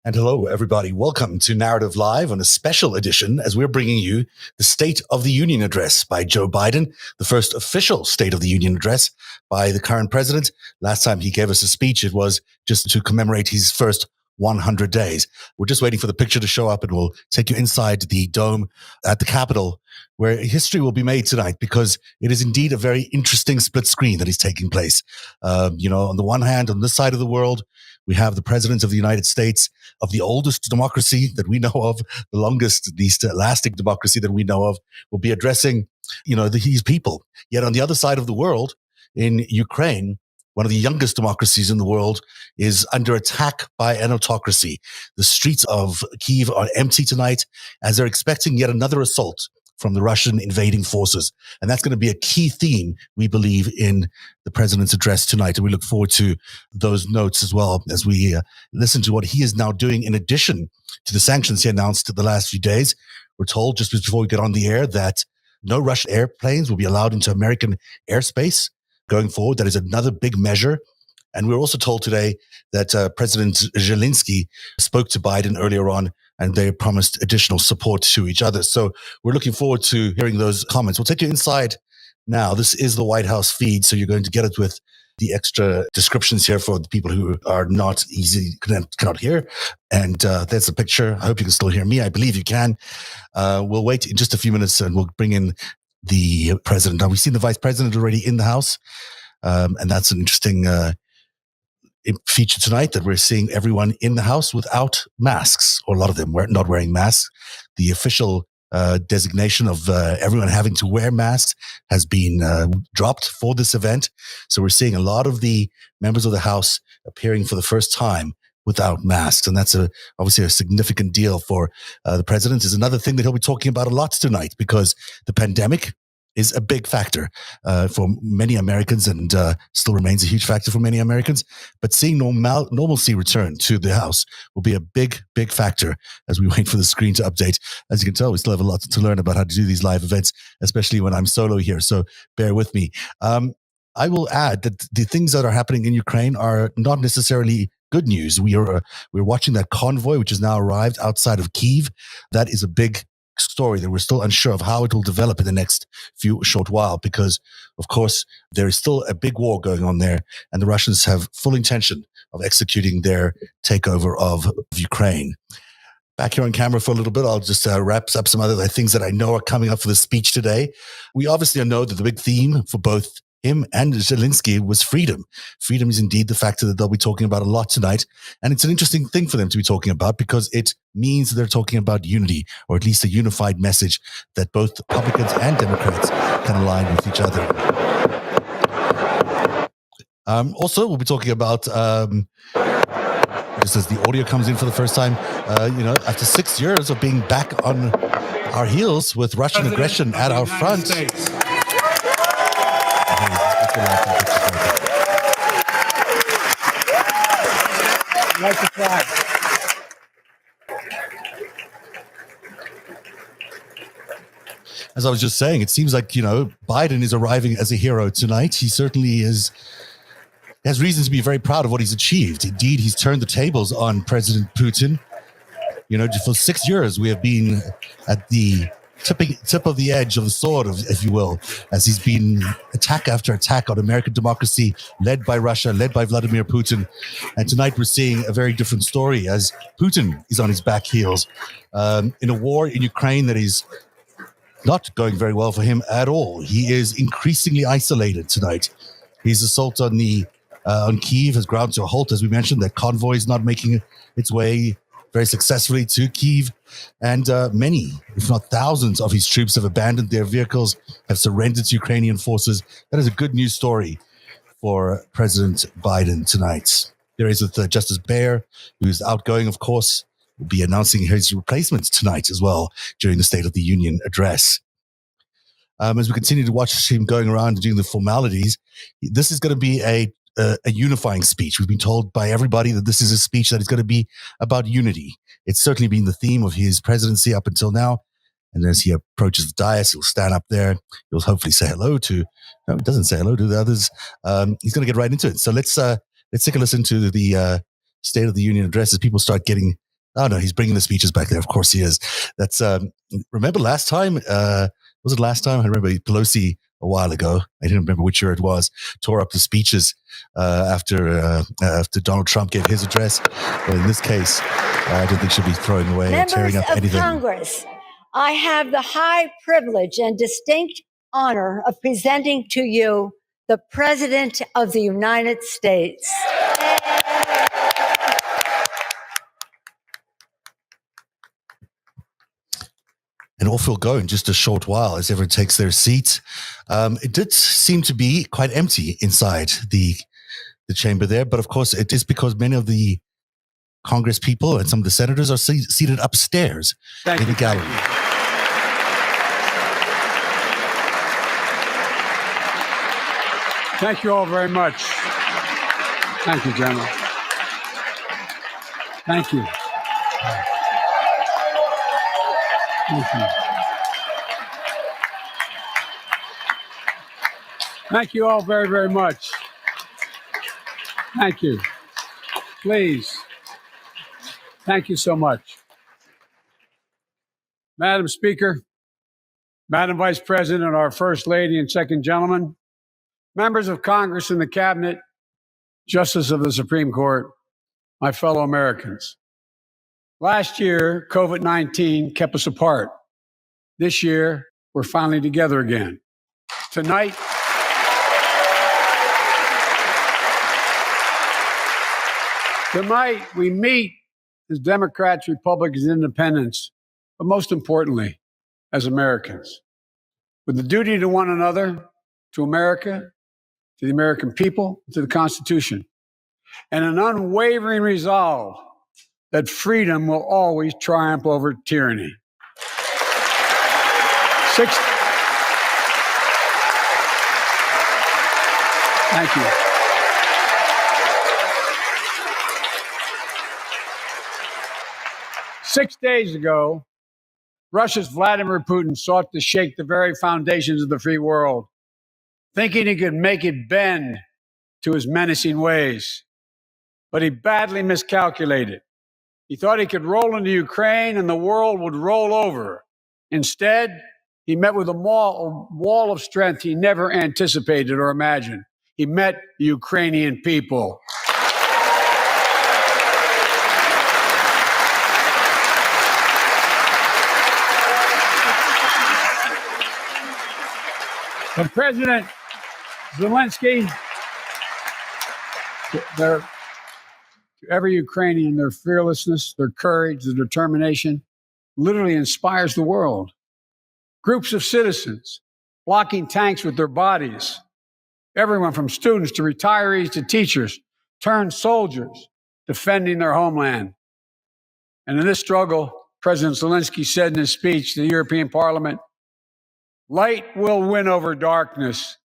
And hello, everybody. Welcome to Narrative Live on a special edition as we're bringing you the State of the Union Address by Joe Biden, the first official State of the Union Address by the current president. Last time he gave us a speech, it was just to commemorate his first 100 days. We're just waiting for the picture to show up and we'll take you inside the dome at the Capitol where history will be made tonight because it is indeed a very interesting split screen that is taking place. On the one hand, on this side of the world, we have the president of the United States, of the oldest democracy that we know of, the longest, least lasting democracy that we know of, will be addressing, these people. Yet on the other side of the world, in Ukraine, one of the youngest democracies in the world, is under attack by an autocracy. The streets of Kyiv are empty tonight as they're expecting yet another assault from the Russian invading forces. And that's going to be a key theme, we believe, in the president's address tonight. And we look forward to those notes as well as we listen to what he is now doing in addition to the sanctions he announced the last few days. We're told just before we get on the air that no Russian airplanes will be allowed into American airspace going forward. That is another big measure. And we're also told today that President Zelensky spoke to Biden earlier on, and they promised additional support to each other. So we're looking forward to hearing those comments. We'll take you inside now. This is the White House feed, so you're going to get it with the extra descriptions here for the people who are not cannot hear. And there's a picture. I hope you can still hear me. I believe you can. We'll wait in just a few minutes and we'll bring in the president. Now, we've seen the vice president already in the House, and that's an interesting feature tonight that we're seeing everyone in the House without masks, or a lot of them not wearing masks. The official designation of everyone having to wear masks has been dropped for this event. So we're seeing a lot of the members of the House appearing for the first time without masks. And that's obviously a significant deal for the president. Is another thing that he'll be talking about a lot tonight because the pandemic is a big factor for many Americans and still remains a huge factor for many Americans. But seeing normalcy return to the House will be a big, big factor as we wait for the screen to update. As you can tell, we still have a lot to learn about how to do these live events, especially when I'm solo here. So bear with me. I will add that the things that are happening in Ukraine are not necessarily good news. We're watching that convoy, which has now arrived outside of Kyiv. That is a big story that we're still unsure of how it will develop in the next short while, because of course there is still a big war going on there and the Russians have full intention of executing their takeover of Ukraine. Back here on camera for a little bit, I'll just wrap up some other things that I know are coming up for the speech today. We obviously know that the big theme for both him and Zelensky was freedom. Freedom is indeed the factor that they'll be talking about a lot tonight. And it's an interesting thing for them to be talking about because it means they're talking about unity, or at least a unified message that both Republicans and Democrats can align with each other. Also, we'll be talking about, just as the audio comes in for the first time, after 6 years of being back on our heels with Russian aggression at our front. As I was just saying, it seems like, Biden is arriving as a hero tonight. He certainly has reason to be very proud of what he's achieved. Indeed, he's turned the tables on President Putin. For 6 years, we have been at the tip of the edge of the sword, if you will, as he's been attack after attack on American democracy, led by Russia, led by Vladimir Putin. And tonight we're seeing a very different story as Putin is on his back heels in a war in Ukraine that is not going very well for him at all. He is increasingly isolated tonight. His assault on Kyiv has ground to a halt, as we mentioned. That convoy is not making its way very successfully to Kyiv. And many, if not thousands, of his troops have abandoned their vehicles, have surrendered to Ukrainian forces. That is a good news story for President Biden tonight. There is with Justice Baer, who is outgoing, of course, will be announcing his replacement tonight as well during the State of the Union address. As we continue to watch him going around and doing the formalities, this is going to be a unifying speech. We've been told by everybody that this is a speech that is going to be about unity. It's certainly been the theme of his presidency up until now. And as he approaches the dais, he'll stand up there. He'll hopefully say hello to, no, he doesn't say hello to the others. He's going to get right into it. So let's take a listen to the State of the Union address as people start getting Oh no, he's bringing the speeches back there. Of course he is. That's remember last time? Was it last time? I remember Pelosi a while ago. I didn't remember which year it was. Tore up the speeches after Donald Trump gave his address. But in this case, I don't think she'll be throwing away or tearing up anything. Members of Congress, I have the high privilege and distinct honor of presenting to you the President of the United States. And off we'll go in just a short while as everyone takes their seats. It did seem to be quite empty inside the chamber there, but of course it is because many of the Congress people and some of the senators are seated upstairs in the gallery. Thank you all very much. Thank you, General. Thank you. Thank you. Thank you all very, very much. Thank you. Please. Thank you so much. Madam Speaker, Madam Vice President, our First Lady and Second Gentleman, members of Congress and the Cabinet, Justice of the Supreme Court, my fellow Americans. Last year, COVID-19 kept us apart. This year, we're finally together again. Tonight, we meet as Democrats, Republicans, and Independents, but most importantly, as Americans, with the duty to one another, to America, to the American people, to the Constitution, and an unwavering resolve that freedom will always triumph over tyranny. Thank you. 6 days ago, Russia's Vladimir Putin sought to shake the very foundations of the free world, thinking he could make it bend to his menacing ways. But he badly miscalculated. He thought he could roll into Ukraine and the world would roll over. Instead, he met with a wall of strength he never anticipated or imagined. He met the Ukrainian people. But President Zelensky, to every Ukrainian, their fearlessness, their courage, their determination literally inspires the world. Groups of citizens blocking tanks with their bodies, everyone from students to retirees to teachers, turned soldiers defending their homeland. And in this struggle, President Zelensky said in his speech to the European Parliament, "Light will win over darkness."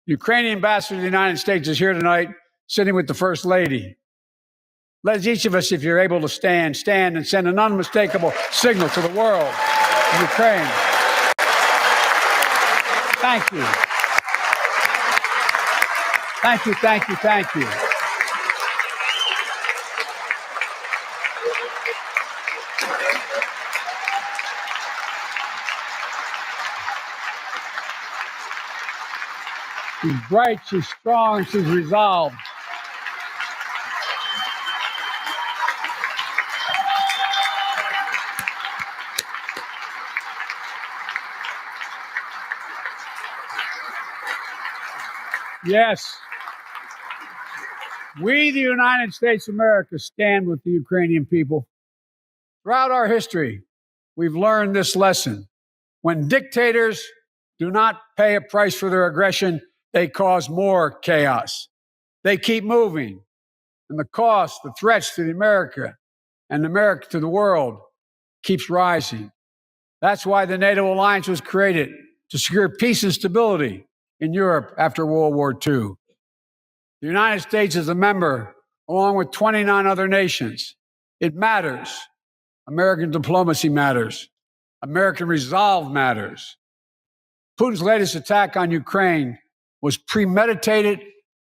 The Ukrainian ambassador to the United States is here tonight, sitting with the First Lady. Let each of us, if you're able to stand and send an unmistakable signal to the world of Ukraine. Thank you. Thank you, thank you, thank you. She's bright, she's strong, she's resolved. Yes, we, the United States of America, stand with the Ukrainian people. Throughout our history, we've learned this lesson. When dictators do not pay a price for their aggression, they cause more chaos. They keep moving, and the cost, the threats to America and America to the world keeps rising. That's why the NATO alliance was created, to secure peace and stability in Europe after World War II. The United States is a member, along with 29 other nations. It matters. American diplomacy matters. American resolve matters. Putin's latest attack on Ukraine was premeditated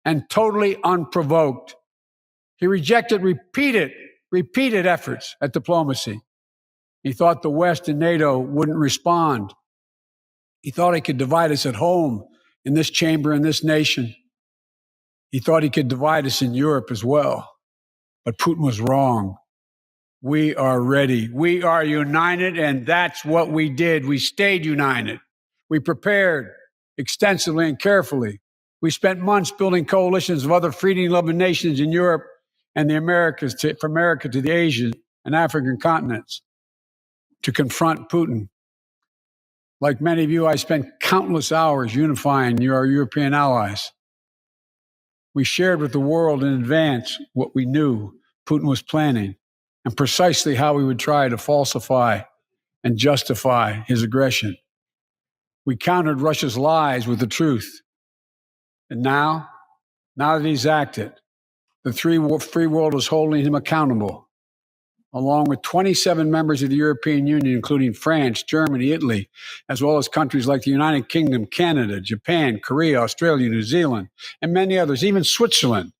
and totally unprovoked. He rejected repeated repeated efforts at diplomacy. He thought the West and NATO wouldn't respond. He thought he could divide us at home, in this chamber, in this nation. He thought he could divide us in Europe as well. But Putin was wrong. We are ready. We are united, and that's what we did. We stayed united. We prepared extensively and carefully. We spent months building coalitions of other freedom-loving nations in Europe and the Americas, from America to the Asian and African continents, to confront Putin. Like many of you, I spent countless hours unifying our European allies. We shared with the world in advance what we knew Putin was planning and precisely how he would try to falsify and justify his aggression. We countered Russia's lies with the truth. And now that he's acted, the free world is holding him accountable, along with 27 members of the European Union, including France, Germany, Italy, as well as countries like the United Kingdom, Canada, Japan, Korea, Australia, New Zealand, and many others. Even Switzerland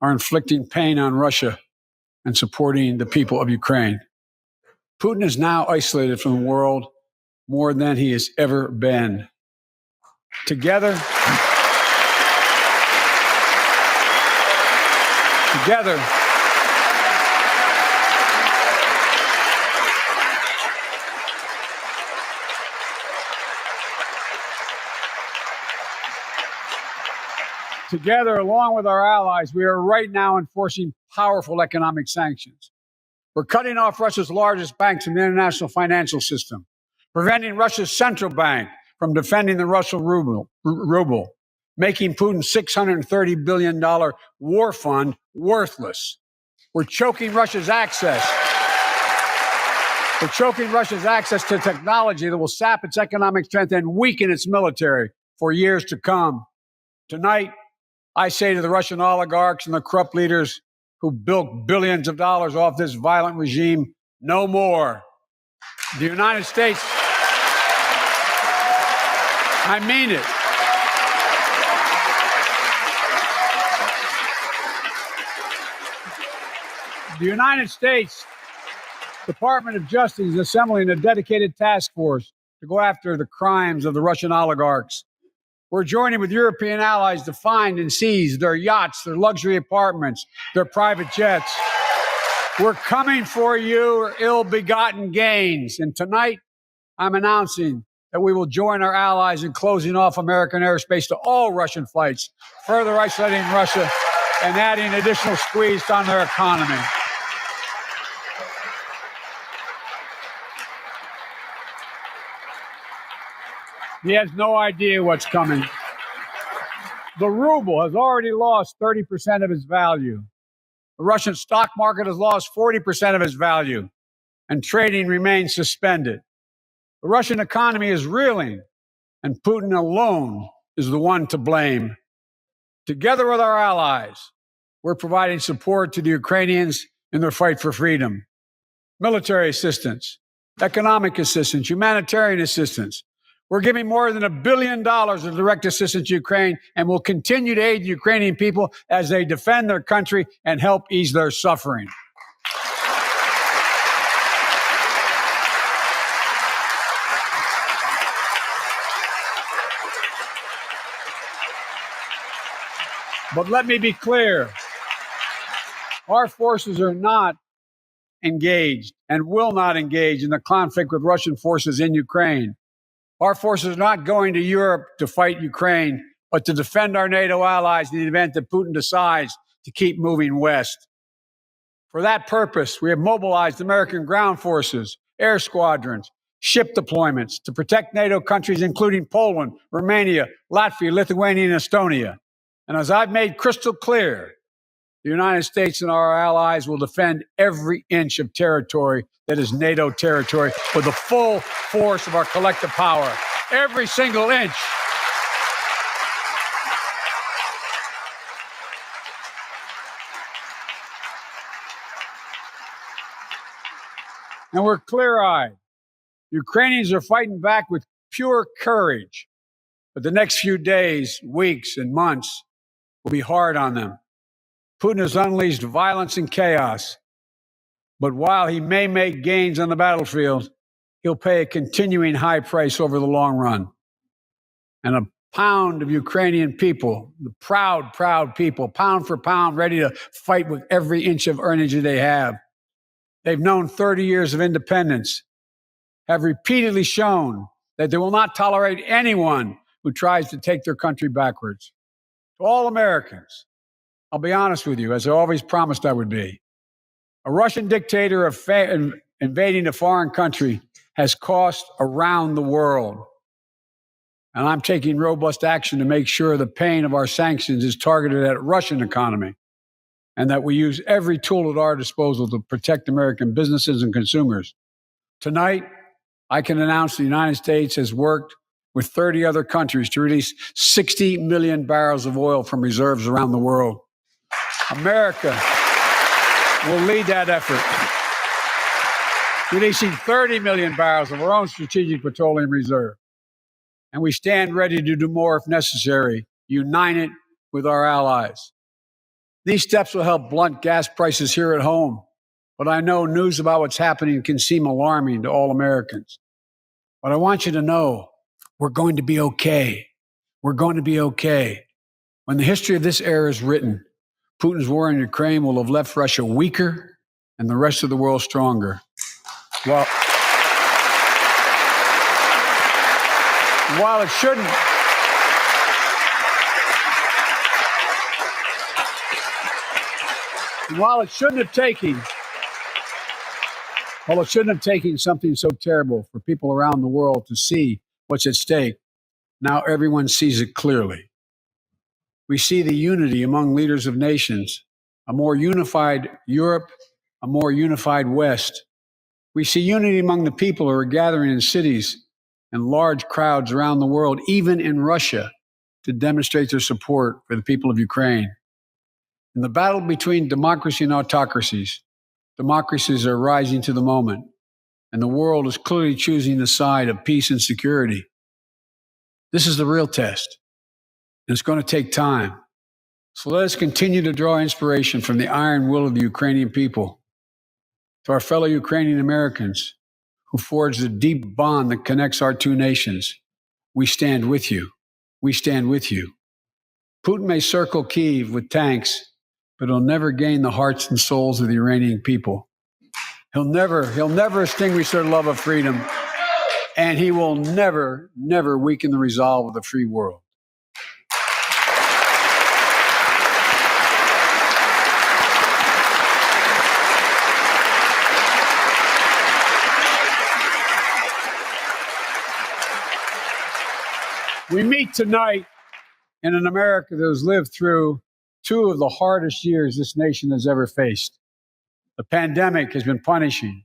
are inflicting pain on Russia and supporting the people of Ukraine. Putin is now isolated from the world more than he has ever been. Together, along with our allies, we are right now enforcing powerful economic sanctions. We're cutting off Russia's largest banks in the international financial system, preventing Russia's central bank from defending the Russian ruble, making Putin's $630 billion war fund worthless. We're choking Russia's access to technology that will sap its economic strength and weaken its military for years to come. Tonight, I say to the Russian oligarchs and the corrupt leaders who built billions of dollars off this violent regime, no more. The United States, I mean it. The United States Department of Justice is assembling a dedicated task force to go after the crimes of the Russian oligarchs. We're joining with European allies to find and seize their yachts, their luxury apartments, their private jets. We're coming for your ill-begotten gains. And tonight, I'm announcing that we will join our allies in closing off American airspace to all Russian flights, further isolating Russia and adding additional squeeze on their economy. He has no idea what's coming. The ruble has already lost 30% of its value. The Russian stock market has lost 40% of its value, and trading remains suspended. The Russian economy is reeling, and Putin alone is the one to blame. Together with our allies, we're providing support to the Ukrainians in their fight for freedom. Military assistance, economic assistance, humanitarian assistance. We're giving more than $1 billion of direct assistance to Ukraine, and will continue to aid the Ukrainian people as they defend their country and help ease their suffering. But let me be clear. Our forces are not engaged and will not engage in the conflict with Russian forces in Ukraine. Our forces are not going to Europe to fight Ukraine, but to defend our NATO allies in the event that Putin decides to keep moving west. For that purpose, we have mobilized American ground forces, air squadrons, ship deployments to protect NATO countries, including Poland, Romania, Latvia, Lithuania, and Estonia. And as I've made crystal clear, the United States and our allies will defend every inch of territory that is NATO territory with the full force of our collective power. Every single inch. And we're clear-eyed. Ukrainians are fighting back with pure courage. But the next few days, weeks, and months will be hard on them. Putin has unleashed violence and chaos, But while he may make gains on the battlefield, he'll pay a continuing high price over the long run. And a pound of Ukrainian people, the proud, proud people, pound for pound, ready to fight with every inch of energy they have. They've known 30 years of independence, have repeatedly shown that they will not tolerate anyone who tries to take their country backwards. To all Americans, I'll be honest with you, as I always promised I would be. A Russian dictator invading a foreign country has cost around the world. And I'm taking robust action to make sure the pain of our sanctions is targeted at the Russian economy and that we use every tool at our disposal to protect American businesses and consumers. Tonight, I can announce the United States has worked with 30 other countries to release 60 million barrels of oil from reserves around the world. America will lead that effort, releasing 30 million barrels of our own strategic petroleum reserve. And we stand ready to do more if necessary, united with our allies. These steps will help blunt gas prices here at home, but I know news about what's happening can seem alarming to all Americans. But I want you to know we're going to be okay. We're going to be okay. When the history of this era is written, Putin's war in Ukraine will have left Russia weaker and the rest of the world stronger. Well, while it shouldn't have taken something so terrible for people around the world to see what's at stake, now everyone sees it clearly. We see the unity among leaders of nations, a more unified Europe, a more unified West. We see unity among the people who are gathering in cities and large crowds around the world, even in Russia, to demonstrate their support for the people of Ukraine. In the battle between democracy and autocracies, democracies are rising to the moment, and the world is clearly choosing the side of peace and security. This is the real test, and it's going to take time. So let us continue to draw inspiration from the iron will of the Ukrainian people. To our fellow Ukrainian Americans who forged the deep bond that connects our two nations, we stand with you. We stand with you. Putin may circle Kyiv with tanks, but he'll never gain the hearts and souls of the Iranian people. He'll never extinguish their love of freedom, and he will never, never weaken the resolve of the free world. We meet tonight in an America that has lived through two of the hardest years this nation has ever faced. The pandemic has been punishing,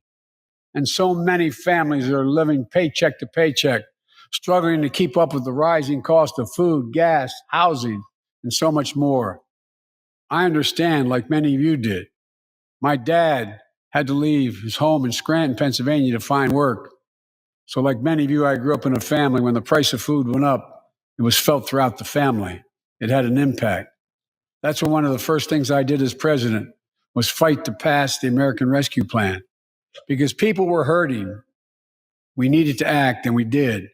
and so many families are living paycheck to paycheck, struggling to keep up with the rising cost of food, gas, housing, and so much more. I understand, like many of you did. My dad had to leave his home in Scranton, Pennsylvania to find work. So like many of you, I grew up in a family when the price of food went up, it was felt throughout the family. It had an impact. That's when one of the first things I did as president was fight to pass the American Rescue Plan. Because people were hurting, we needed to act, and we did.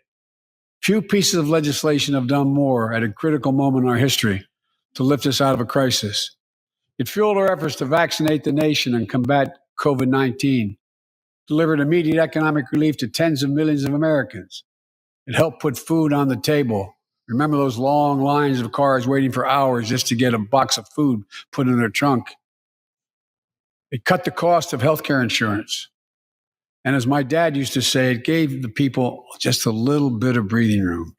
Few pieces of legislation have done more at a critical moment in our history to lift us out of a crisis. It fueled our efforts to vaccinate the nation and combat COVID-19, delivered immediate economic relief to tens of millions of Americans. It helped put food on the table. Remember those long lines of cars waiting for hours just to get a box of food put in their trunk. It cut the cost of healthcare insurance. And as my dad used to say, it gave the people just a little bit of breathing room.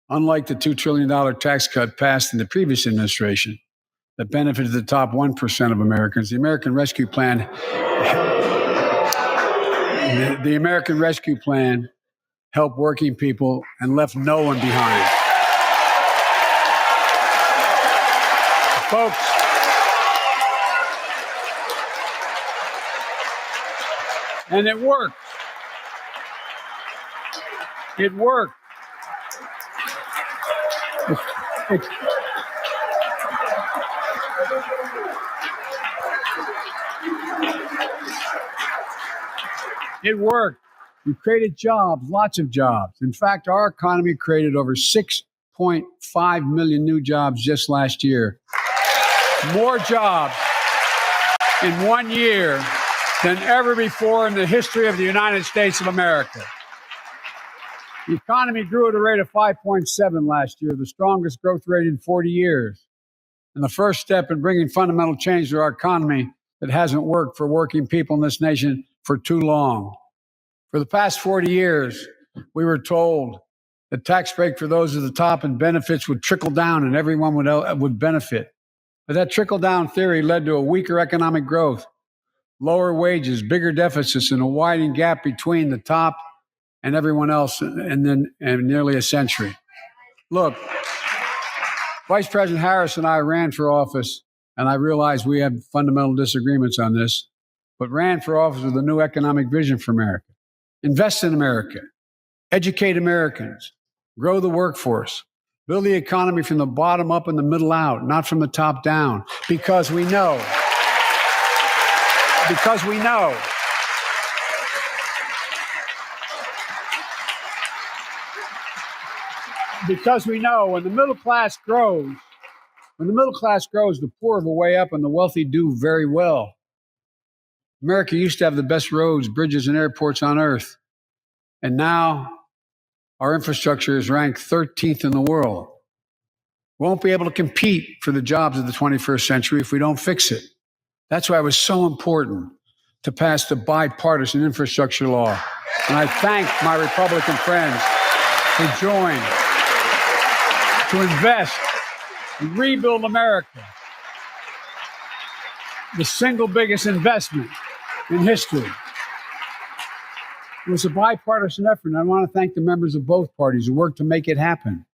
Unlike the $2 trillion tax cut passed in the previous administration that benefited the top 1% of Americans, the American Rescue Plan helped working people and left no one behind. Folks, and it worked. It worked. It worked. We created jobs, lots of jobs. In fact, our economy created over 6.5 million new jobs just last year. More jobs in 1 year than ever before in the history of the United States of America. The economy grew at a rate of 5.7 last year, the strongest growth rate in 40 years. And the first step in bringing fundamental change to our economy that hasn't worked for working people in this nation for too long. For the past 40 years, we were told the tax break for those at the top and benefits would trickle down and everyone would benefit. But that trickle-down theory led to a weaker economic growth, lower wages, bigger deficits, and a widening gap between the top and everyone else in nearly a century. Look, Vice President Harris and I ran for office, and I realize we have fundamental disagreements on this, but ran for office with a new economic vision for America. Invest in America, educate Americans, grow the workforce, build the economy from the bottom up and the middle out, not from the top down, because we know when the middle class grows, the poor will way up and the wealthy do very well. America used to have the best roads, bridges, and airports on earth. And now our infrastructure is ranked 13th in the world. We won't be able to compete for the jobs of the 21st century if we don't fix it. That's why it was so important to pass the bipartisan infrastructure law. And I thank my Republican friends who joined to invest and rebuild America, the single biggest investment in history. It was a bipartisan effort, and I want to thank the members of both parties who worked to make it happen.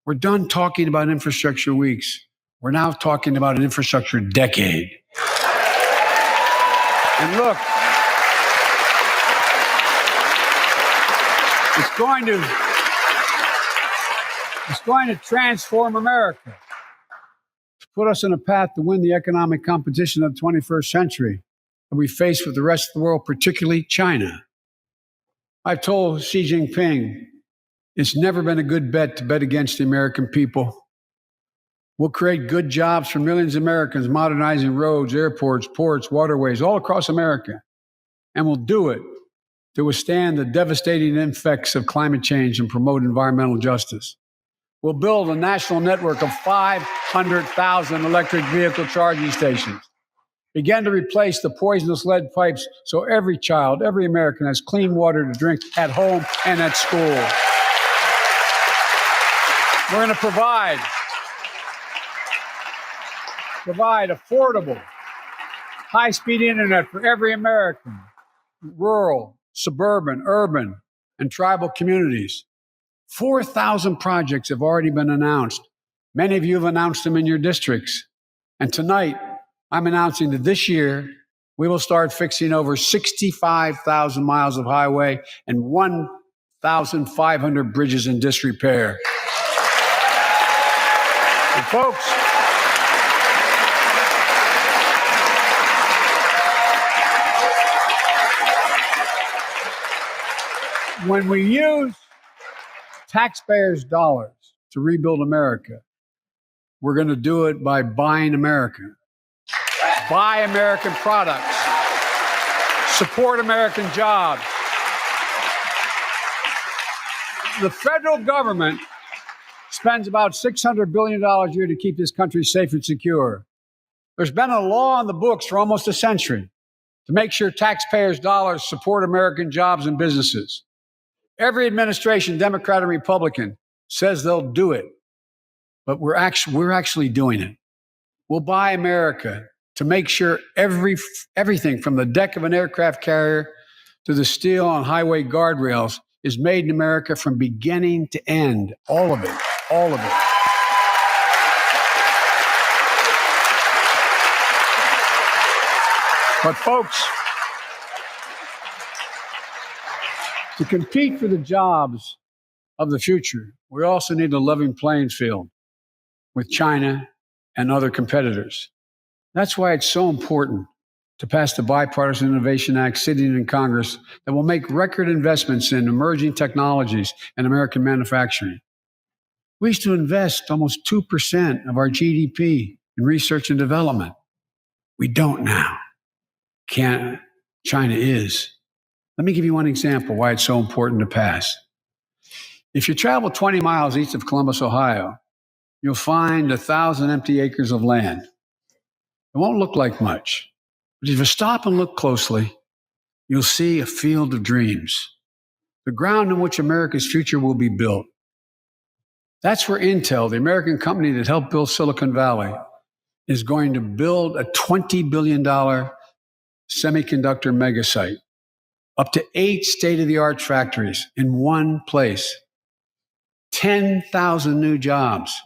We're done talking about infrastructure weeks. We're now talking about an infrastructure decade. And look, it's going to transform America, to put us on a path to win the economic competition of the 21st century that we face with the rest of the world, particularly China. I've told Xi Jinping it's never been a good bet to bet against the American people. We'll create good jobs for millions of Americans, modernizing roads, airports, ports, waterways, all across America. And we'll do it to withstand the devastating effects of climate change and promote environmental justice. We'll build a national network of 500,000 electric vehicle charging stations. Begin to replace the poisonous lead pipes so every child, every American has clean water to drink at home and at school. We're going to provide affordable, high-speed internet for every American, rural, suburban, urban, and tribal communities. 4,000 projects have already been announced. Many of you have announced them in your districts. And tonight, I'm announcing that this year, we will start fixing over 65,000 miles of highway and 1,500 bridges in disrepair. And folks, when we use taxpayers' dollars to rebuild America, we're going to do it by buying America. Buy American products. Support American jobs. The federal government spends about $600 billion a year to keep this country safe and secure. There's been a law on the books for almost a century to make sure taxpayers' dollars support American jobs and businesses. Every administration, Democrat and Republican, says they'll do it, but we're actually doing it. We'll buy America to make sure everything from the deck of an aircraft carrier to the steel on highway guardrails is made in America from beginning to end. All of it. All of it. But folks, to compete for the jobs of the future, we also need a level playing field with China and other competitors. That's why it's so important to pass the Bipartisan Innovation Act sitting in Congress that will make record investments in emerging technologies and American manufacturing. We used to invest almost 2% of our GDP in research and development. We don't now. China is. Let me give you one example why it's so important to pass. If you travel 20 miles east of Columbus, Ohio, you'll find 1,000 empty acres of land. It won't look like much, but if you stop and look closely, you'll see a field of dreams, the ground on which America's future will be built. That's where Intel, the American company that helped build Silicon Valley, is going to build a $20 billion semiconductor megasite, up to 8 state-of-the-art factories in one place, 10,000 new jobs.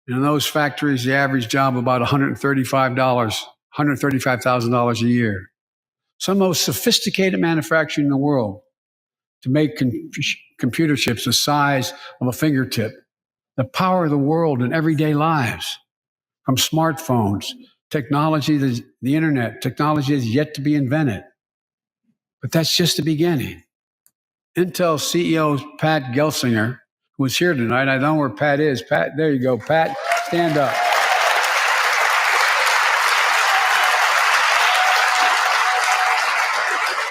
And in those factories, the average job about $135,000 a year. Some of the most sophisticated manufacturing in the world to make computer chips the size of a fingertip, the power of the world in everyday lives, from smartphones, technology, the internet, technology is yet to be invented. But that's just the beginning. Intel CEO Pat Gelsinger, who is here tonight, I don't know where Pat is. Pat, there you go. Pat, stand up.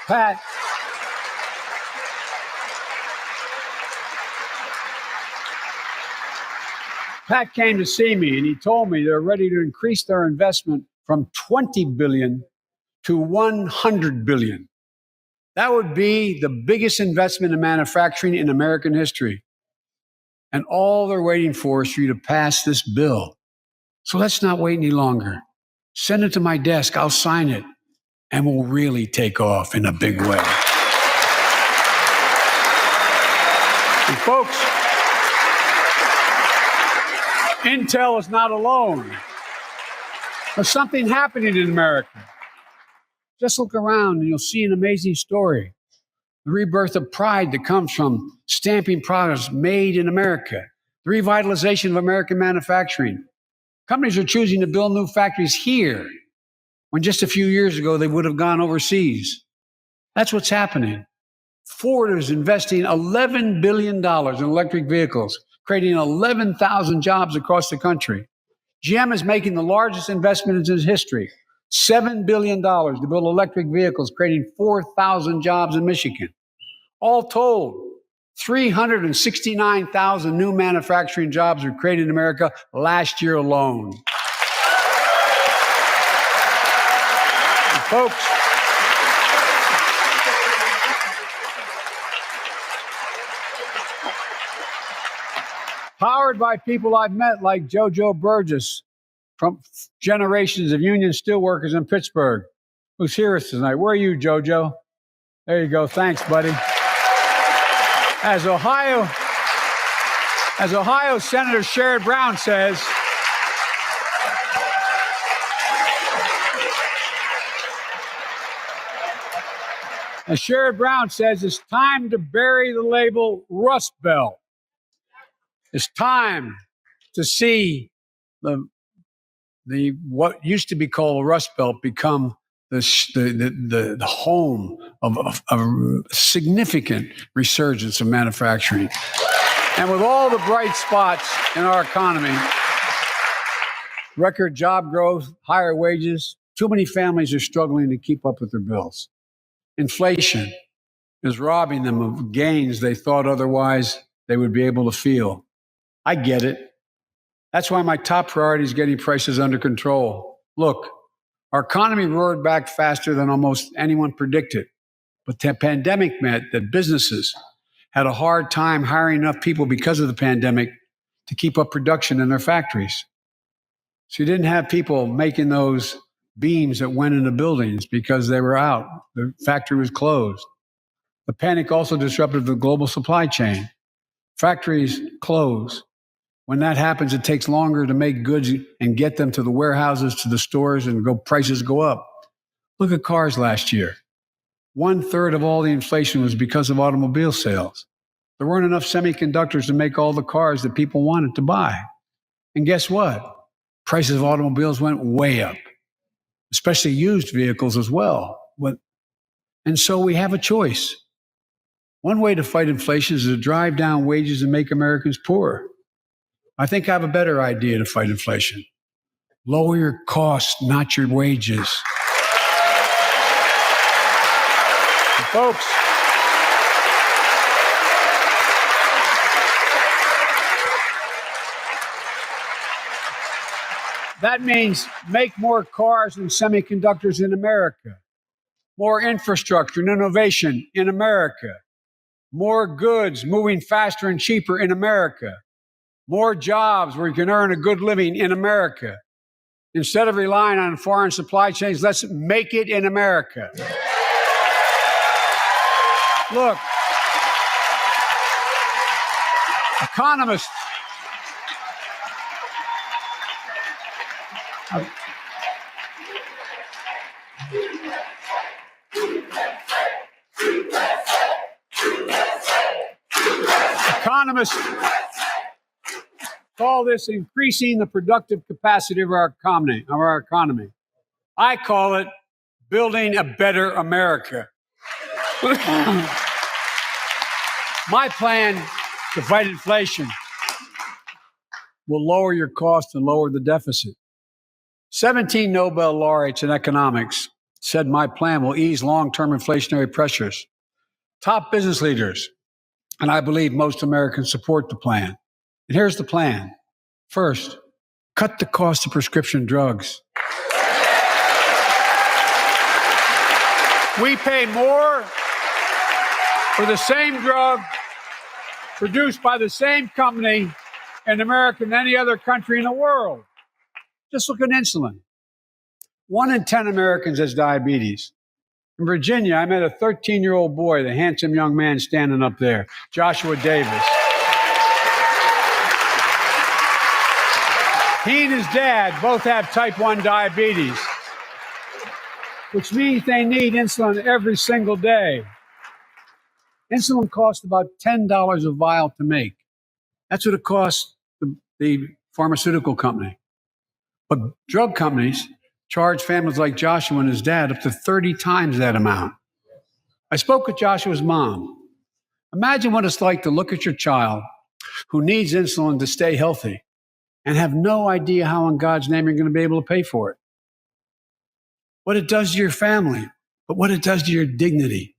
Pat came to see me and he told me they're ready to increase their investment from $20 billion to $100 billion. That would be the biggest investment in manufacturing in American history. And all they're waiting for is for you to pass this bill. So let's not wait any longer. Send it to my desk. I'll sign it. And we'll really take off in a big way. And folks, Intel is not alone. There's something happening in America. Just look around and you'll see an amazing story. The rebirth of pride that comes from stamping products made in America. The revitalization of American manufacturing. Companies are choosing to build new factories here when just a few years ago they would have gone overseas. That's what's happening. Ford is investing $11 billion in electric vehicles, creating 11,000 jobs across the country. GM is making the largest investment in its history, $7 billion to build electric vehicles, creating 4,000 jobs in Michigan. All told, 369,000 new manufacturing jobs were created in America last year alone. And folks, powered by people I've met like JoJo Burgess from generations of union steelworkers in Pittsburgh, who's here with us tonight. Where are you, JoJo? There you go. Thanks, buddy. As Ohio Senator Sherrod Brown says, it's time to bury the label Rust Belt. It's time to see the what used to be called Rust Belt become the home of a significant resurgence of manufacturing. And with all the bright spots in our economy, record job growth, higher wages, too many families are struggling to keep up with their bills. Inflation is robbing them of gains they thought otherwise they would be able to feel. I get it. That's why my top priority is getting prices under control. Look, our economy roared back faster than almost anyone predicted. But the pandemic meant that businesses had a hard time hiring enough people because of the pandemic to keep up production in their factories. So you didn't have people making those beams that went into buildings because they were out. The factory was closed. The panic also disrupted the global supply chain. Factories close. When that happens, it takes longer to make goods and get them to the warehouses, to the stores, and prices go up. Look at cars last year. 1/3 of all the inflation was because of automobile sales. There weren't enough semiconductors to make all the cars that people wanted to buy. And guess what? Prices of automobiles went way up. especially used vehicles as well. And so we have a choice. One way to fight inflation is to drive down wages and make Americans poorer. I think I have a better idea to fight inflation. Lower your costs, not your wages. And folks, that means make more cars and semiconductors in America, more infrastructure and innovation in America, more goods moving faster and cheaper in America, more jobs where you can earn a good living in America. Instead of relying on foreign supply chains, let's make it in America. Look, economists call this increasing the productive capacity of our economy. I call it building a better America. My plan to fight inflation will lower your cost and lower the deficit. 17 Nobel laureates in economics said my plan will ease long-term inflationary pressures. Top business leaders, and I believe most Americans support the plan. And here's the plan. First, cut the cost of prescription drugs. We pay more for the same drug produced by the same company in America than any other country in the world. Just look at insulin. 1 in 10 Americans has diabetes. In Virginia, I met a 13-year-old boy, the handsome young man standing up there, Joshua Davis. He and his dad both have type 1 diabetes, which means they need insulin every single day. Insulin costs about $10 a vial to make. That's what it costs the pharmaceutical company. But drug companies charge families like Joshua and his dad up to 30 times that amount. I spoke with Joshua's mom. Imagine what it's like to look at your child who needs insulin to stay healthy and have no idea how in God's name you're going to be able to pay for it. What it does to your family, but what it does to your dignity,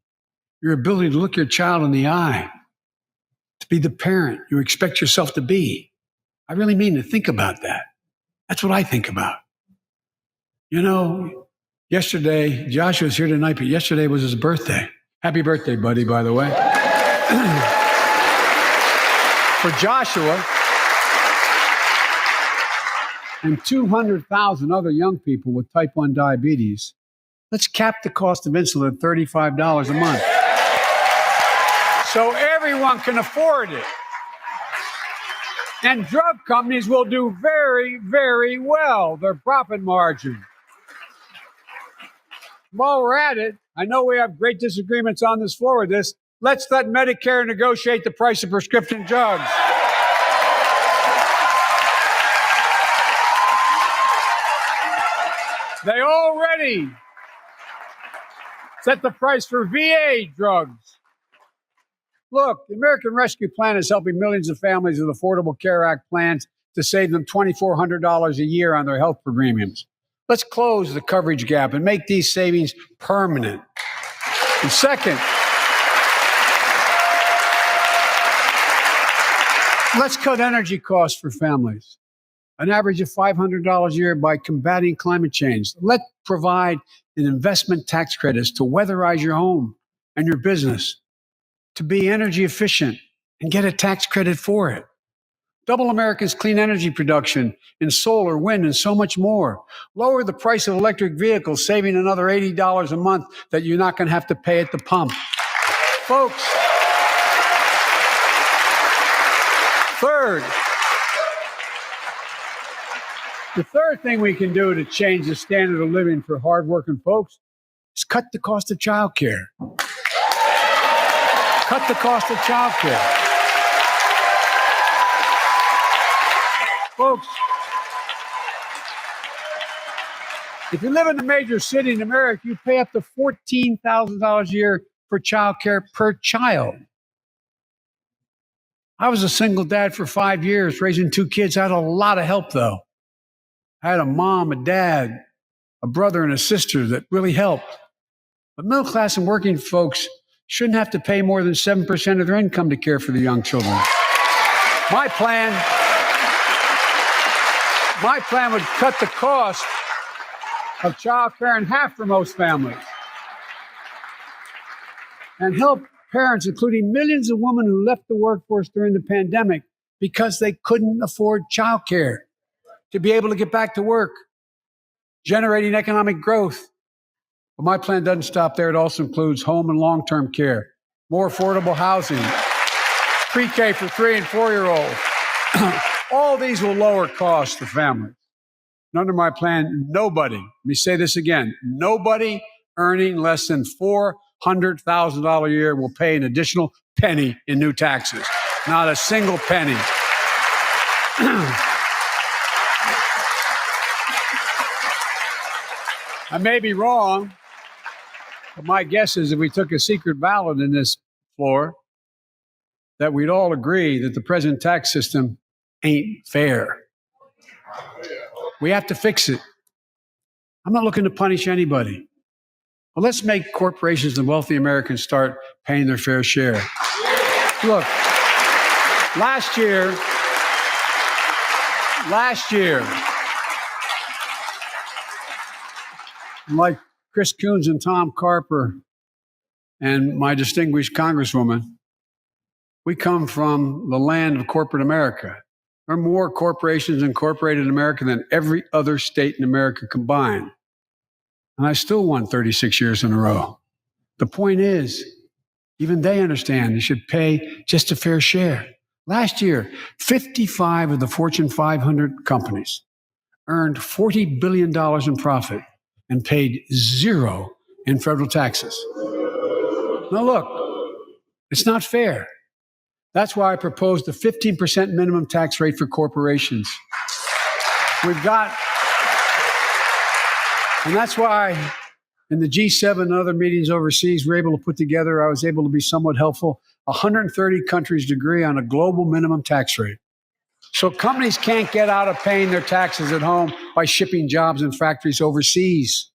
your ability to look your child in the eye, to be the parent you expect yourself to be. I really mean to think about that. That's what I think about. You know, yesterday, Joshua's here tonight, but yesterday was his birthday. Happy birthday, buddy, by the way. For Joshua and 200,000 other young people with type 1 diabetes, let's cap the cost of insulin at $35 a month so everyone can afford it. And drug companies will do very, very well, their profit margin. While we're at it, I know we have great disagreements on this floor with this. Let's let Medicare negotiate the price of prescription drugs. They already set the price for VA drugs. Look, the American Rescue Plan is helping millions of families with Affordable Care Act plans to save them $2,400 a year on their health premiums. Let's close the coverage gap and make these savings permanent. And second, let's cut energy costs for families, an average of $500 a year by combating climate change. Let's provide an investment tax credits to weatherize your home and your business, to be energy efficient and get a tax credit for it. Double America's clean energy production in solar, wind, and so much more. Lower the price of electric vehicles, saving another $80 a month that you're not going to have to pay at the pump. Folks, the third thing we can do to change the standard of living for hardworking folks is cut the cost of child care. Cut the cost of child care. Folks, If you live in a major city in America, you pay up to $14,000 a year for child care per child. I was a single dad for 5 years, raising 2 kids. I had a lot of help, though. I had a mom, a dad, a brother, and a sister that really helped. But middle class and working folks shouldn't have to pay more than 7% of their income to care for the young children. My plan would cut the cost of child care in half for most families and help parents, including millions of women who left the workforce during the pandemic because they couldn't afford child care, to be able to get back to work, generating economic growth. But my plan doesn't stop there. It also includes home and long-term care, more affordable housing, pre-K for 3 and 4-year-olds. All these will lower costs to families. And under my plan, nobody, let me say this again, nobody earning less than $400,000 a year will pay an additional penny in new taxes. Not a single penny. I may be wrong, but my guess is if we took a secret ballot in this floor, that we'd all agree that the present tax system ain't fair. We have to fix it. I'm not looking to punish anybody. Well, let's make corporations and wealthy Americans start paying their fair share. Look, last year, like Chris Coons and Tom Carper and my distinguished Congresswoman, we come from the land of corporate America. There are more corporations incorporated in America than every other state in America combined. And I still won 36 years in a row. The point is, even they understand they should pay just a fair share. Last year, 55 of the Fortune 500 companies earned $40 billion in profit and paid zero in federal taxes. Now look, it's not fair. That's why I proposed a 15% minimum tax rate for corporations. And that's why in the G7 and other meetings overseas, I was able to be somewhat helpful. 130 countries agree on a global minimum tax rate. So companies can't get out of paying their taxes at home by shipping jobs and factories overseas.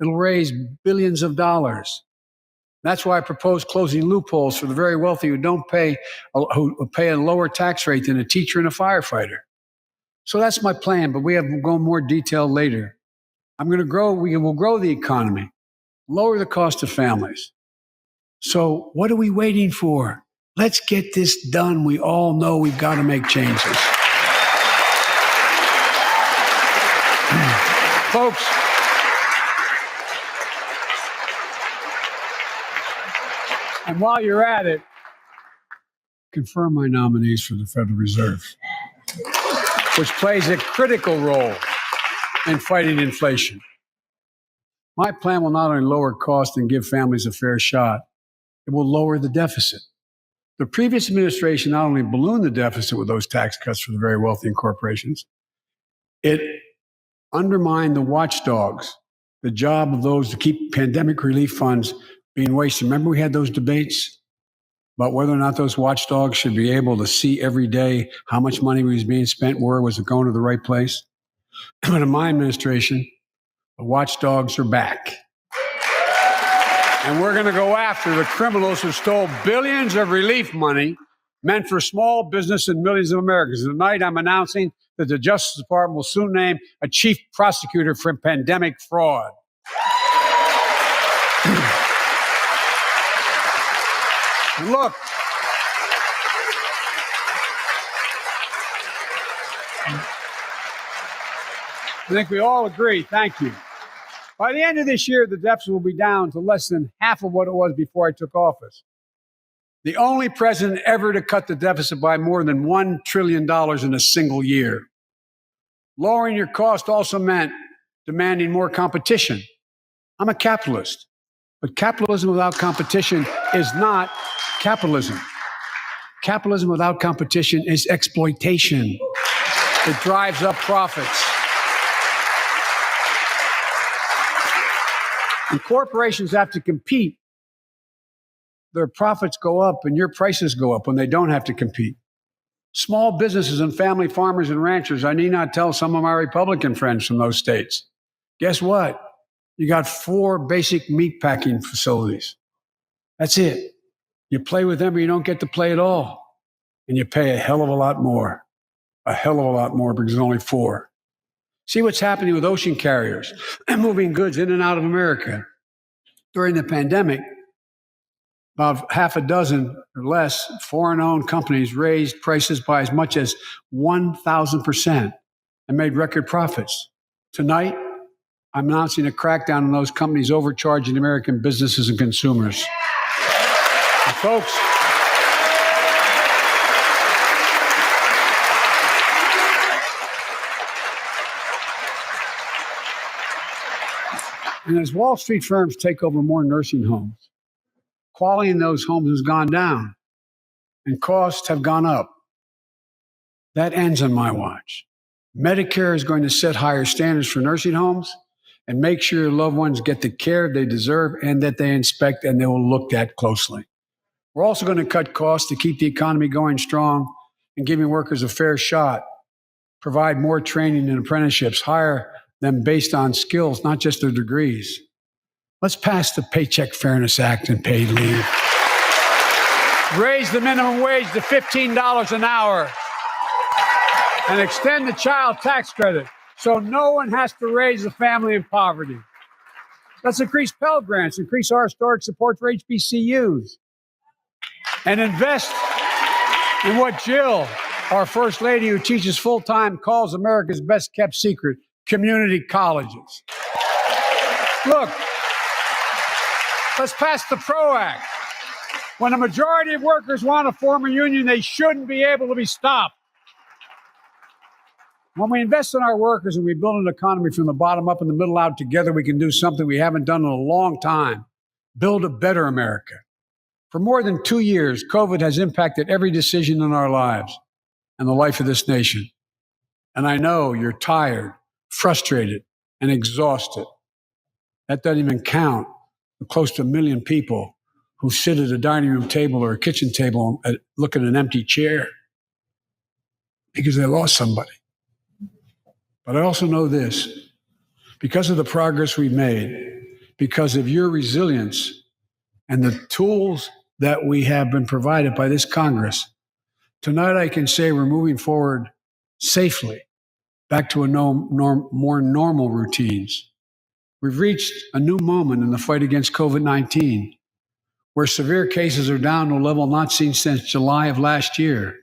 It'll raise billions of dollars. That's why I propose closing loopholes for the very wealthy who pay a lower tax rate than a teacher and a firefighter. So that's my plan, but we'll go in more detail later. We will grow the economy, lower the cost of families. So what are we waiting for? Let's get this done. We all know we've got to make changes. Folks, and while you're at it, confirm my nominees for the Federal Reserve, which plays a critical role in fighting inflation. My plan will not only lower costs and give families a fair shot, it will lower the deficit. The previous administration not only ballooned the deficit with those tax cuts for the very wealthy and corporations, it undermined the watchdogs, the job of those to keep pandemic relief funds being wasted. Remember we had those debates about whether or not those watchdogs should be able to see every day how much money was being spent, where was it going to the right place? But in my administration, the watchdogs are back. And we're going to go after the criminals who stole billions of relief money meant for small business and millions of Americans. Tonight, I'm announcing that the Justice Department will soon name a chief prosecutor for pandemic fraud. And look, I think we all agree, thank you. By the end of this year, the deficit will be down to less than half of what it was before I took office. The only president ever to cut the deficit by more than $1 trillion in a single year. Lowering your cost also meant demanding more competition. I'm a capitalist, but capitalism without competition is not capitalism. Capitalism without competition is exploitation. It drives up profits. And corporations have to compete. Their profits go up and your prices go up when they don't have to compete. Small businesses and family farmers and ranchers, I need not tell some of my Republican friends from those states. Guess what? You got 4 basic meat packing facilities. That's it. You play with them or you don't get to play at all. And you pay a hell of a lot more. A hell of a lot more because there's only 4. See what's happening with ocean carriers and moving goods in and out of America. During the pandemic, about half a dozen or less foreign-owned companies raised prices by as much as 1,000% and made record profits. Tonight, I'm announcing a crackdown on those companies overcharging American businesses and consumers. And folks, and as Wall Street firms take over more nursing homes, quality in those homes has gone down and costs have gone up. That ends on my watch. Medicare is going to set higher standards for nursing homes and make sure your loved ones get the care they deserve and that they inspect and they will look at closely. We're also going to cut costs to keep the economy going strong and giving workers a fair shot, provide more training and apprenticeships, hire them based on skills, not just their degrees. Let's pass the Paycheck Fairness Act and paid leave. Raise the minimum wage to $15 an hour and extend the child tax credit so no one has to raise a family in poverty. Let's increase Pell Grants, increase our historic support for HBCUs, and invest in what Jill, our First Lady who teaches full-time, calls America's best-kept secret, community colleges. Look, let's pass the PRO Act. When a majority of workers want to form a union, they shouldn't be able to be stopped. When we invest in our workers and we build an economy from the bottom up and the middle out together, we can do something we haven't done in a long time. Build a better America. For more than 2 years, COVID has impacted every decision in our lives and the life of this nation. And I know you're tired, frustrated, and exhausted. That doesn't even count the close to 1 million people who sit at a dining room table or a kitchen table and look at an empty chair because they lost somebody. But I also know this, because of the progress we've made, because of your resilience and the tools that we have been provided by this Congress, tonight I can say we're moving forward safely back to more normal routines. We've reached a new moment in the fight against COVID-19, where severe cases are down to a level not seen since July of last year.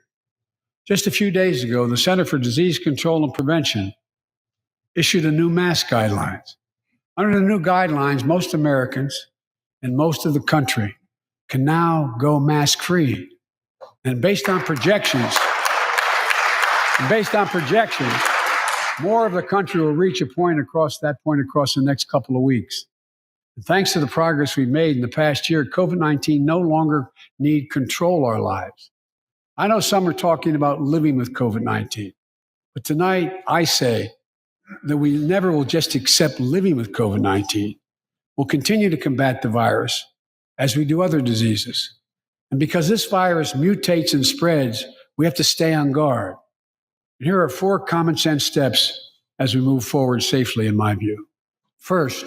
Just a few days ago, the Center for Disease Control and Prevention issued a new mask guidelines. Under the new guidelines, most Americans and most of the country can now go mask-free. And based on projections, more of the country will reach that point across the next couple of weeks. And thanks to the progress we've made in the past year, COVID-19 no longer need control our lives. I know some are talking about living with COVID-19, but tonight I say that we never will just accept living with COVID-19. We'll continue to combat the virus as we do other diseases. And because this virus mutates and spreads, we have to stay on guard. And here are 4 common sense steps as we move forward safely, in my view. First,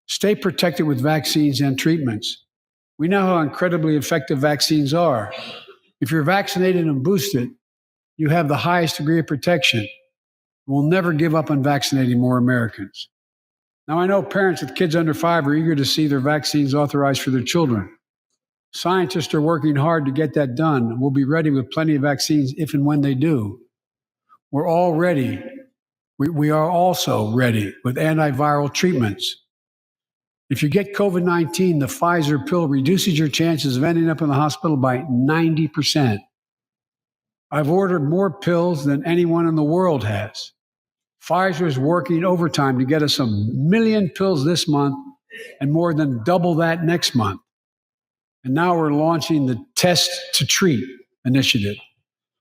stay protected with vaccines and treatments. We know how incredibly effective vaccines are. If you're vaccinated and boosted, you have the highest degree of protection. We'll never give up on vaccinating more Americans. Now, I know parents with kids under 5 are eager to see their vaccines authorized for their children. Scientists are working hard to get that done. We'll be ready with plenty of vaccines if and when they do. We're all ready. We are also ready with antiviral treatments. If you get COVID-19, the Pfizer pill reduces your chances of ending up in the hospital by 90%. I've ordered more pills than anyone in the world has. Pfizer is working overtime to get us 1 million pills this month and more than double that next month. And now we're launching the Test to Treat initiative.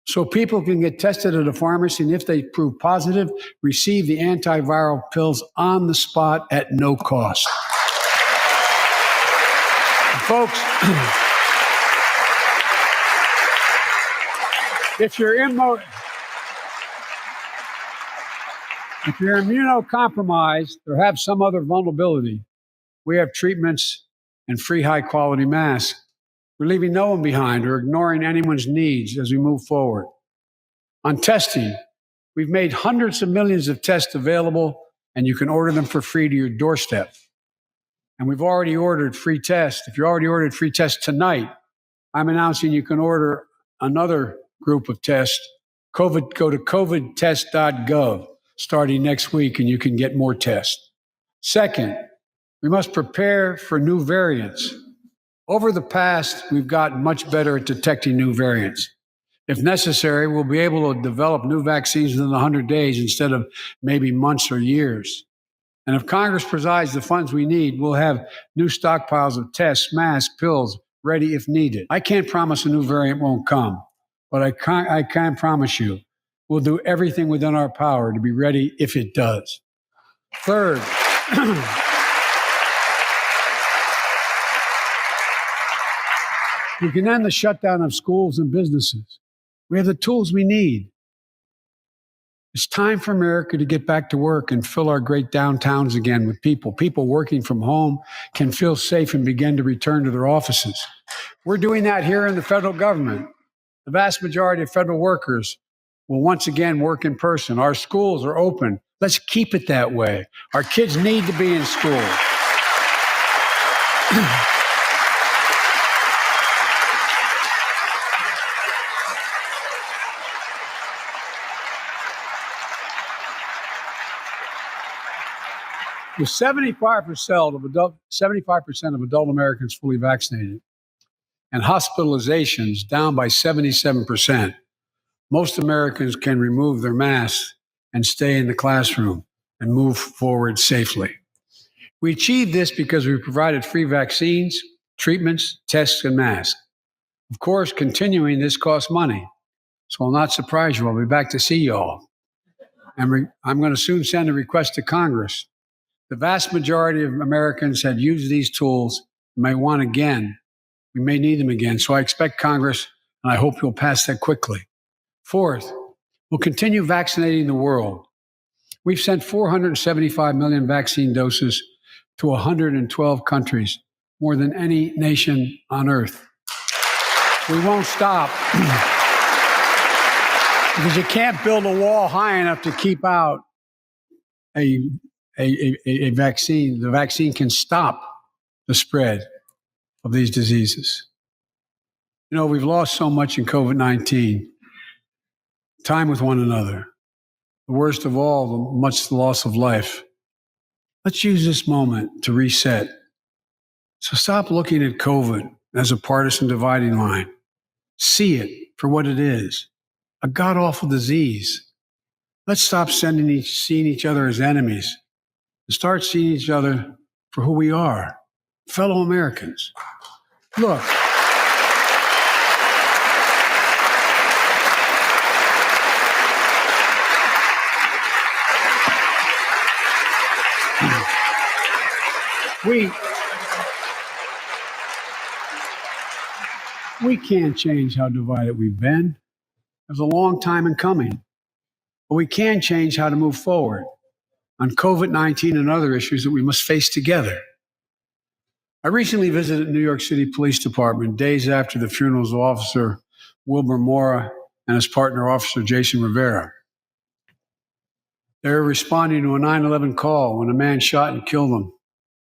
So people can get tested at a pharmacy, and if they prove positive, receive the antiviral pills on the spot at no cost. Folks, if you're immunocompromised or have some other vulnerability, we have treatments and free high-quality masks. We're leaving no one behind or ignoring anyone's needs as we move forward. On testing, we've made hundreds of millions of tests available, and you can order them for free to your doorstep. And we've already ordered free tests. If you already ordered free tests tonight, I'm announcing you can order another group of tests. Go to covidtest.gov starting next week, and you can get more tests. Second, we must prepare for new variants. Over the past, we've gotten much better at detecting new variants. If necessary, we'll be able to develop new vaccines within 100 days instead of maybe months or years. And if Congress provides the funds we need, we'll have new stockpiles of tests, masks, pills ready if needed. I can't promise a new variant won't come, but I can promise you we'll do everything within our power to be ready if it does. Third, we can end the shutdown of schools and businesses. We have the tools we need. It's time for America to get back to work and fill our great downtowns again with people. People working from home can feel safe and begin to return to their offices. We're doing that here in the federal government. The vast majority of federal workers will once again work in person. Our schools are open. Let's keep it that way. Our kids need to be in school. With 75% of adult Americans fully vaccinated and hospitalizations down by 77%, most Americans can remove their masks and stay in the classroom and move forward safely. We achieved this because we provided free vaccines, treatments, tests, and masks. Of course, continuing this costs money, so I'll not surprise you. I'll be back to see you all. And I'm going to soon send a request to Congress. The vast majority of Americans have used these tools and may want again. We may need them again. So I expect Congress, and I hope you'll pass that quickly. Fourth, we'll continue vaccinating the world. We've sent 475 million vaccine doses to 112 countries, more than any nation on earth. We won't stop because you can't build a wall high enough to keep out a vaccine. The vaccine can stop the spread of these diseases. You know, we've lost so much in COVID-19. Time with one another. The worst of all, much loss of life. Let's use this moment to reset. So stop looking at COVID as a partisan dividing line. See it for what it is, a god-awful disease. Let's stop seeing each other as enemies and start seeing each other for who we are, fellow Americans. Look, we can't change how divided we've been. It was a long time in coming. But we can change how to move forward on COVID-19 and other issues that we must face together. I recently visited New York City Police Department days after the funerals of Officer Wilbur Mora and his partner, Officer Jason Rivera. They were responding to a 9/11 call when a man shot and killed them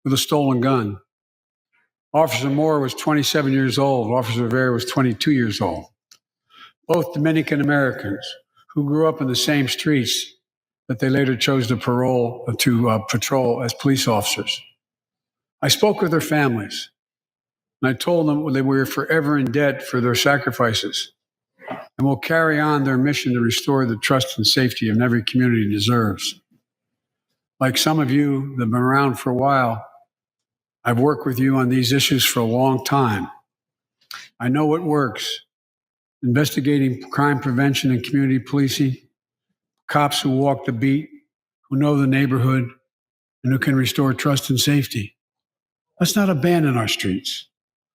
with a stolen gun. Officer Mora was 27 years old. Officer Rivera was 22 years old. Both Dominican Americans who grew up in the same streets that they later chose to patrol as police officers. I spoke with their families, and I told them that we were forever in debt for their sacrifices, and will carry on their mission to restore the trust and safety of every community deserves. Like some of you that have been around for a while, I've worked with you on these issues for a long time. I know what works. Investigating crime prevention and community policing, cops who walk the beat, who know the neighborhood, and who can restore trust and safety. Let's not abandon our streets.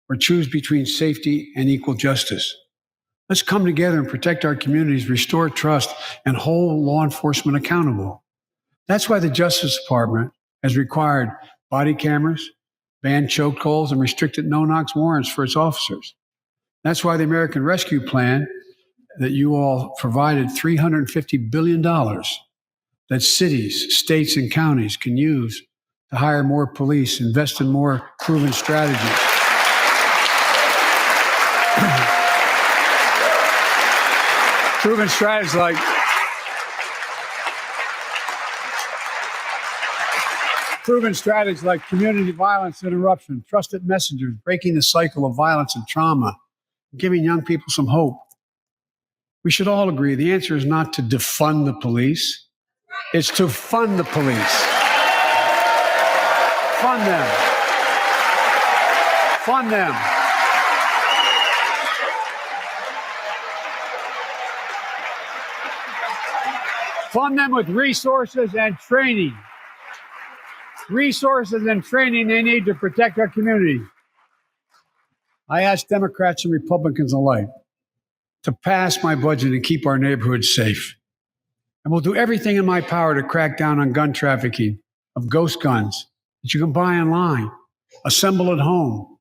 or choose between safety and equal justice. Let's come together and protect our communities, restore trust, and hold law enforcement accountable. That's why the Justice Department has required body cameras, banned chokeholds, and restricted no-knock warrants for its officers. That's why the American Rescue Plan that you all provided $350 billion that cities, states, and counties can use to hire more police, invest in more proven strategies. Proven strategies like community violence interruption, trusted messengers, breaking the cycle of violence and trauma, giving young people some hope. We should all agree the answer is not to defund the police, it's to fund the police. Fund them. Fund them. Fund them with resources and training. Resources and training they need to protect our community. I ask Democrats and Republicans alike to pass my budget and keep our neighborhoods safe. And we'll do everything in my power to crack down on gun trafficking of ghost guns that you can buy online, assemble at home,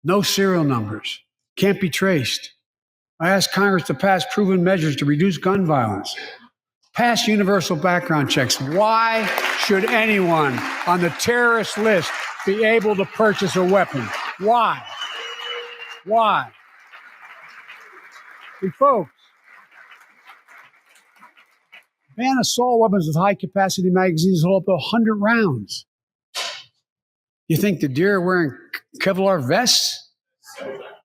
no serial numbers, can't be traced. I ask Congress to pass proven measures to reduce gun violence. Pass universal background checks. Why should anyone on the terrorist list be able to purchase a weapon? Why? Why? And folks, ban assault weapons with high-capacity magazines hold up to 100 rounds. You think the deer are wearing Kevlar vests?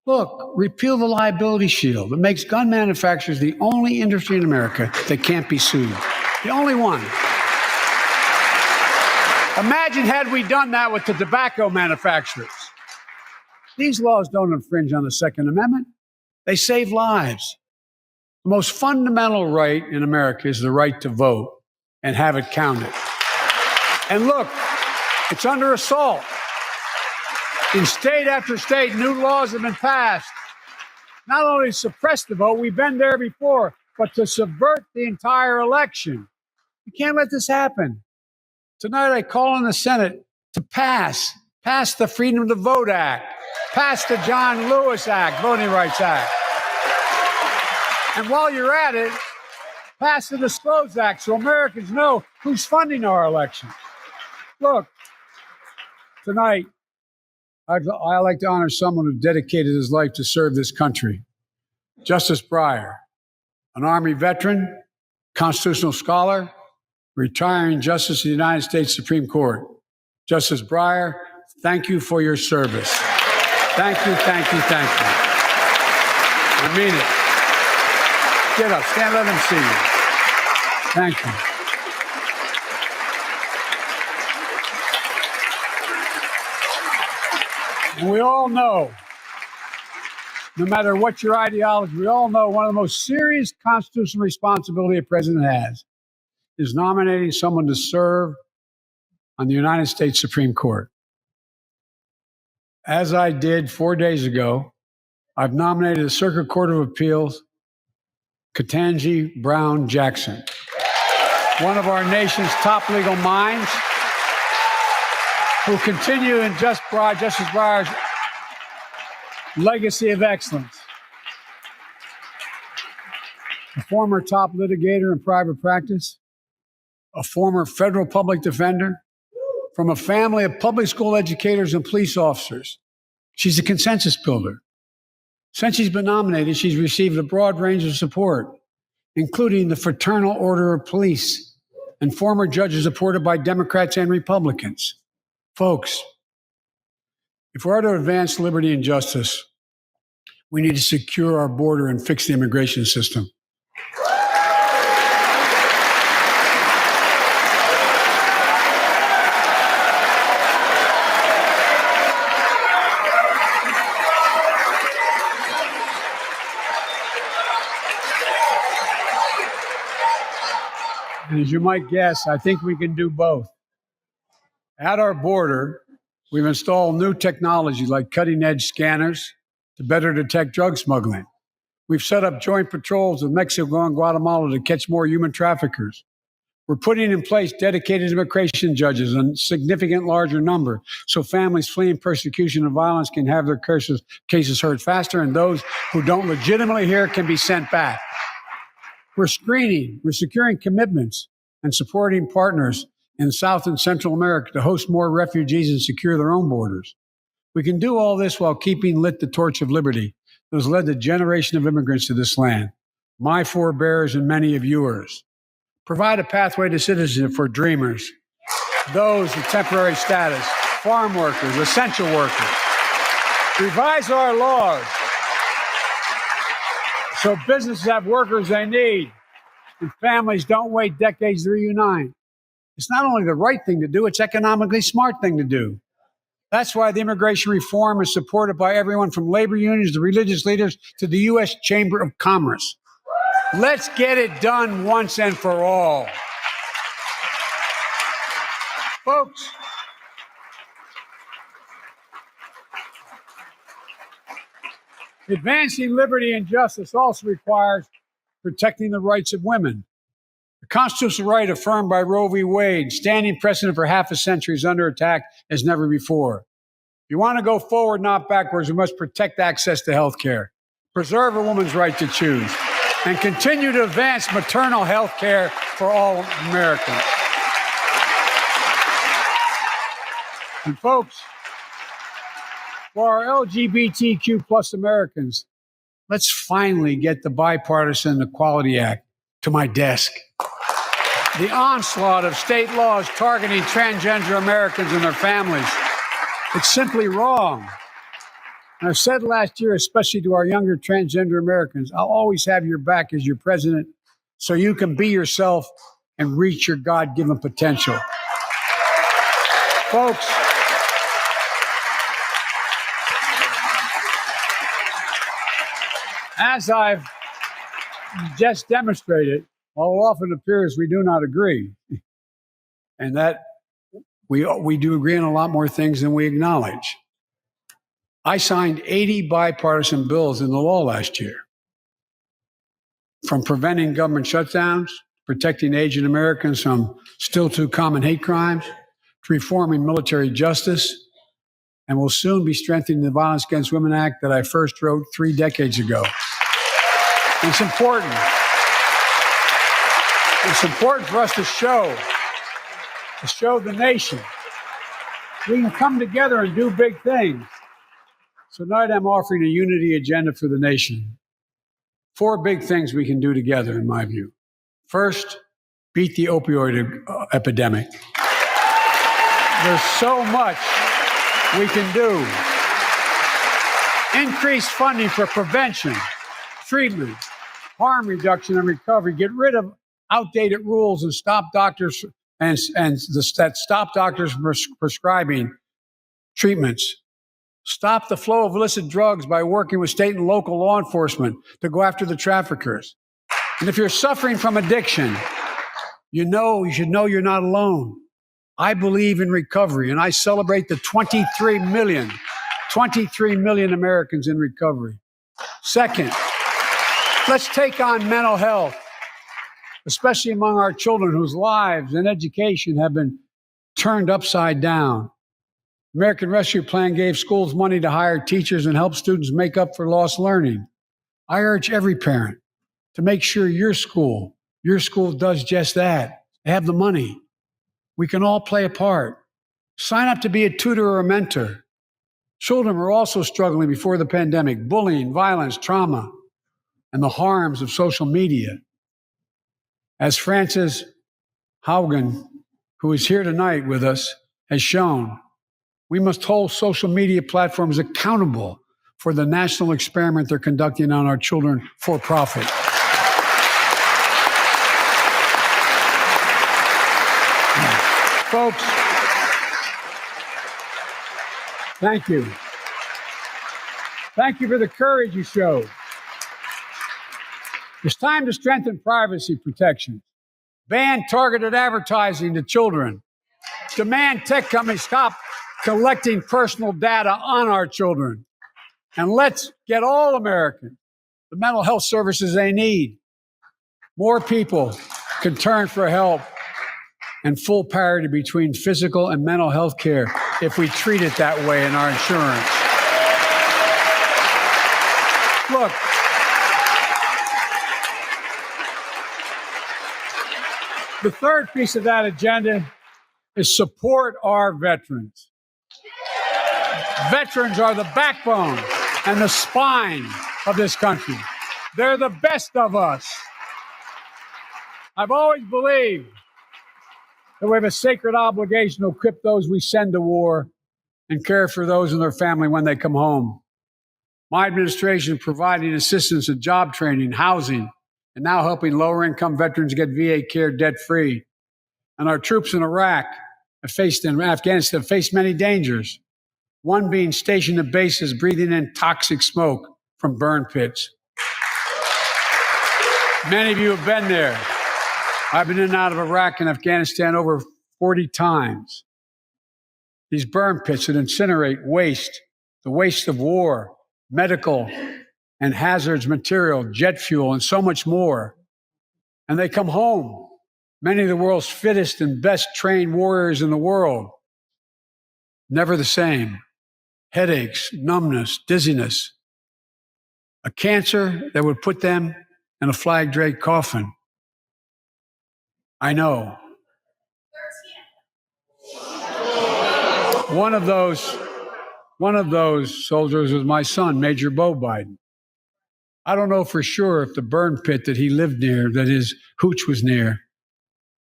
Look, repeal the liability shield. It makes gun manufacturers the only industry in America that can't be sued. The only one. Imagine had we done that with the tobacco manufacturers. These laws don't infringe on the Second Amendment. They save lives. The most fundamental right in America is the right to vote and have it counted. And look, it's under assault. In state after state, new laws have been passed, not only to suppress the vote, we've been there before, but to subvert the entire election. You can't let this happen. Tonight, I call on the Senate to pass the Freedom to Vote Act, pass the John Lewis Act, Voting Rights Act. And while you're at it, pass the Disclose Act so Americans know who's funding our elections. Look, tonight, I like to honor someone who dedicated his life to serve this country. Justice Breyer, an Army veteran, constitutional scholar, retiring Justice of the United States Supreme Court. Justice Breyer, thank you for your service. Thank you, thank you, thank you. I mean it. Get up, stand, let them see you. Thank you. And we all know, no matter what your ideology, we all know one of the most serious constitutional responsibility a president has is nominating someone to serve on the United States Supreme Court. As I did 4 days ago, I've nominated the Circuit Court of Appeals, Ketanji Brown Jackson, one of our nation's top legal minds, who continue in Justice Breyer's legacy of excellence. A former top litigator in private practice, a former federal public defender, from a family of public school educators and police officers. She's a consensus builder. Since she's been nominated, she's received a broad range of support, including the Fraternal Order of Police and former judges supported by Democrats and Republicans. Folks, if we're to advance liberty and justice, we need to secure our border and fix the immigration system. And as you might guess, I think we can do both. At our border, We've installed new technology like cutting-edge scanners to better detect drug smuggling. We've set up joint patrols with Mexico and Guatemala to catch more human traffickers. We're putting in place dedicated immigration judges in significant larger number so families fleeing persecution and violence can have their cases heard faster, and those who don't legitimately hear can be sent back. We're screening, we're securing commitments and supporting partners in South and Central America to host more refugees and secure their own borders. We can do all this while keeping lit the torch of liberty that has led a generation of immigrants to this land, my forebears and many of yours. Provide a pathway to citizenship for dreamers, those with temporary status, farm workers, essential workers. Revise our laws so businesses have workers they need and families don't wait decades to reunite. It's not only the right thing to do, it's economically smart thing to do. That's why the immigration reform is supported by everyone from labor unions to religious leaders to the U.S. Chamber of Commerce. Let's get it done once and for all. Folks, advancing liberty and justice also requires protecting the rights of women. The constitutional right affirmed by Roe v. Wade, standing precedent for half a century, is under attack as never before. If you want to go forward, not backwards, we must protect access to health care, preserve a woman's right to choose, and continue to advance maternal health care for all Americans. And folks, for our LGBTQ plus Americans, let's finally get the Bipartisan Equality Act to my desk. The onslaught of state laws targeting transgender Americans and their families, it's simply wrong. And I've said last year, especially to our younger transgender Americans, I'll always have your back as your president so you can be yourself and reach your God-given potential. Folks, as I've just demonstrated, while it often appears we do not agree, and that we do agree on a lot more things than we acknowledge. I signed 80 bipartisan bills in the law last year, from preventing government shutdowns, protecting Asian Americans from still too common hate crimes, to reforming military justice, and will soon be strengthening the Violence Against Women Act that I first wrote 3 decades ago. And it's important. It's important for us to show the nation we can come together and do big things. So tonight I'm offering a unity agenda for the nation. 4 big things we can do together, in my view. First, beat the opioid epidemic. There's so much we can do. Increase funding for prevention, treatment, harm reduction, and recovery. Get rid of outdated rules and stop doctors stop doctors from prescribing treatments. Stop the flow of illicit drugs by working with state and local law enforcement to go after the traffickers. And if you're suffering from addiction, you should know you're not alone. I believe in recovery, and I celebrate the 23 million Americans in recovery. Second, let's take on mental health, especially among our children whose lives and education have been turned upside down. American Rescue Plan gave schools money to hire teachers and help students make up for lost learning. I urge every parent to make sure your school does just that. Have the money. We can all play a part. Sign up to be a tutor or a mentor. Children were also struggling before the pandemic: bullying, violence, trauma, and the harms of social media. As Frances Haugen, who is here tonight with us, has shown, we must hold social media platforms accountable for the national experiment they're conducting on our children for profit. Folks, thank you. Thank you for the courage you showed. It's time to strengthen privacy protections, ban targeted advertising to children, demand tech companies stop collecting personal data on our children. And let's get all Americans the mental health services they need. More people can turn for help and full parity between physical and mental health care if we treat it that way in our insurance. Look, the third piece of that agenda is support our veterans. Veterans are the backbone and the spine of this country. They're the best of us. I've always believed that we have a sacred obligation to equip those we send to war and care for those in their family when they come home. My administration is providing assistance in job training, housing, and now helping lower-income veterans get VA care debt-free. And our troops in Iraq and Afghanistan have faced many dangers, one being stationed at bases breathing in toxic smoke from burn pits. Many of you have been there. I've been in and out of Iraq and Afghanistan over 40 times. These burn pits that incinerate waste, the waste of war, medical and hazardous material, jet fuel, and so much more. And they come home, many of the world's fittest and best trained warriors in the world. Never the same. Headaches, numbness, dizziness. A cancer that would put them in a flag-draped coffin. I know. One of those soldiers was my son, Major Bo Biden. I don't know for sure if the burn pit that he lived near, that his hooch was near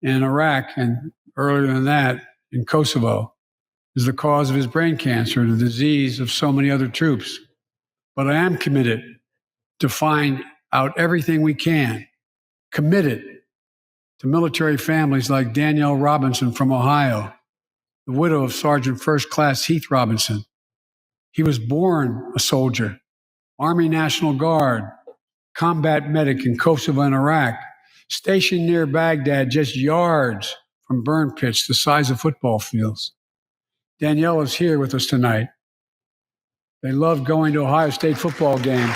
in Iraq and earlier than that in Kosovo, is the cause of his brain cancer, the disease of so many other troops. But I am committed to find out everything we can, committed to military families like Danielle Robinson from Ohio, the widow of Sergeant First Class Heath Robinson. He was born a soldier, Army National Guard, combat medic in Kosovo and Iraq, stationed near Baghdad, just yards from burn pits the size of football fields. Danielle is here with us tonight. They love going to Ohio State football games.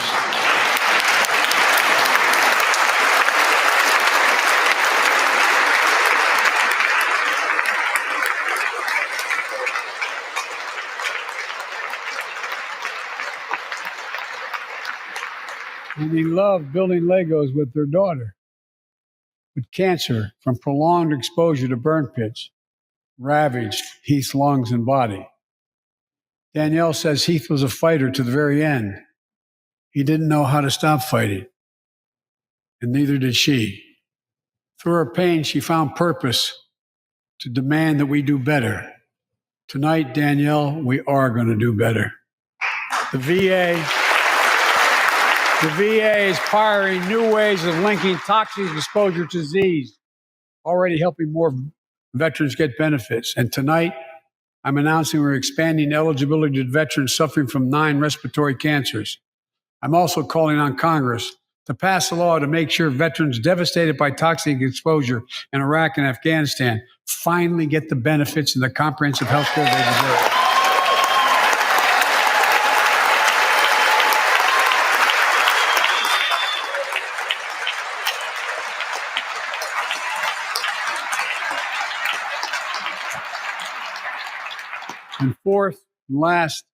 And they love building Legos with their daughter. But cancer from prolonged exposure to burn pits ravaged Heath's lungs and body. Danielle says Heath was a fighter to the very end. He didn't know how to stop fighting, and neither did she. Through her pain, she found purpose to demand that we do better. Tonight, Danielle, we are going to do better. The VA is pioneering new ways of linking toxic exposure to disease, already helping more veterans get benefits. And tonight, I'm announcing we're expanding eligibility to veterans suffering from 9 respiratory cancers. I'm also calling on Congress to pass a law to make sure veterans devastated by toxic exposure in Iraq and Afghanistan finally get the benefits and the comprehensive health care they deserve. And fourth and last,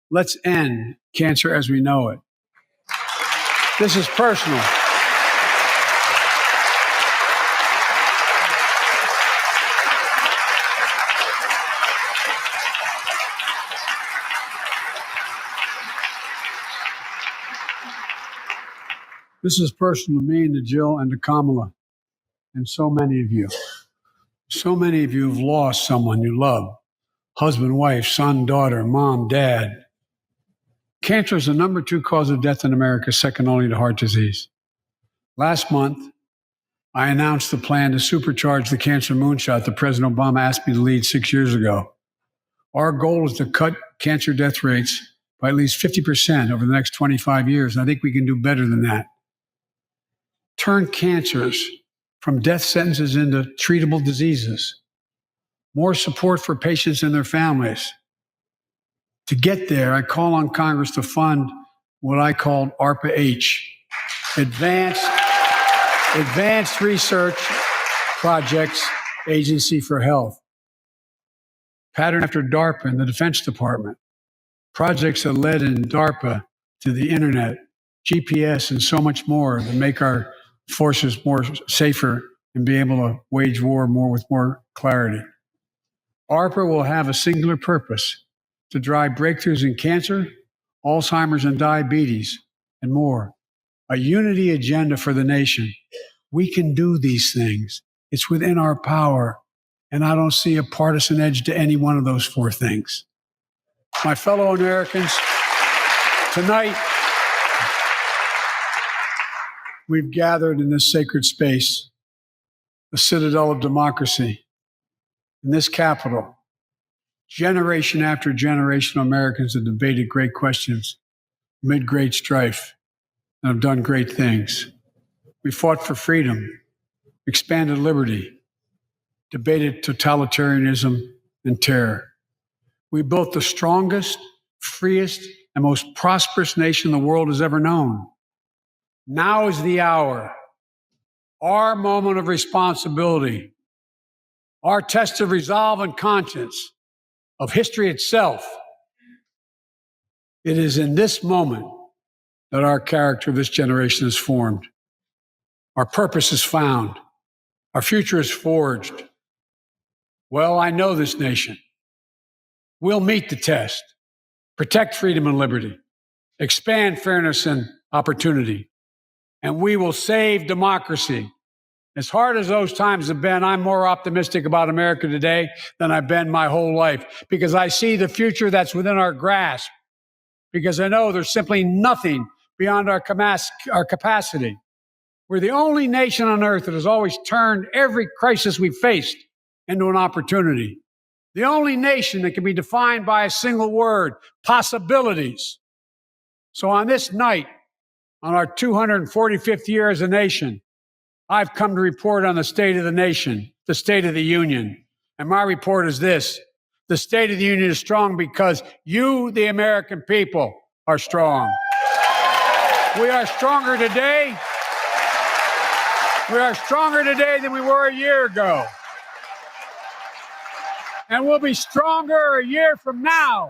let's end cancer as we know it. This is personal. This is personal to me and to Jill and to Kamala and so many of you. So many of you have lost someone you love. Husband, wife, son, daughter, mom, dad. Cancer is the number 2 cause of death in America, second only to heart disease. Last month, I announced the plan to supercharge the cancer moonshot that President Obama asked me to lead 6 years ago. Our goal is to cut cancer death rates by at least 50% over the next 25 years, and I think we can do better than that. Turn cancers from death sentences into treatable diseases. more support for patients and their families. To get there, I call on Congress to fund what I call ARPA-H, Advanced Research Projects Agency for Health. Pattern after DARPA in the Defense Department. Projects that led in DARPA to the internet, GPS, and so much more to make our forces more safer and be able to wage war with more clarity. ARPA will have a singular purpose: to drive breakthroughs in cancer, Alzheimer's and diabetes, and more. A unity agenda for the nation. We can do these things. It's within our power. And I don't see a partisan edge to any one of those four things. My fellow Americans, tonight, we've gathered in this sacred space, the citadel of democracy, in this Capitol. Generation after generation of Americans have debated great questions amid great strife and have done great things. We fought for freedom, expanded liberty, debated totalitarianism and terror. We built the strongest, freest, and most prosperous nation the world has ever known. Now is the hour, our moment of responsibility, our test of resolve and conscience, of history itself. It is in this moment that our character of this generation is formed. Our purpose is found. Our future is forged. Well, I know this nation. We'll meet the test, protect freedom and liberty, expand fairness and opportunity, and we will save democracy. As hard as those times have been, I'm more optimistic about America today than I've been my whole life, because I see the future that's within our grasp, because I know there's simply nothing beyond our capacity. We're the only nation on earth that has always turned every crisis we've faced into an opportunity. The only nation that can be defined by a single word: possibilities. So on this night, on our 245th year as a nation, I've come to report on the state of the nation, the State of the Union. And my report is this: the State of the Union is strong because you, the American people, are strong. We are stronger today. We are stronger today than we were a year ago. And we'll be stronger a year from now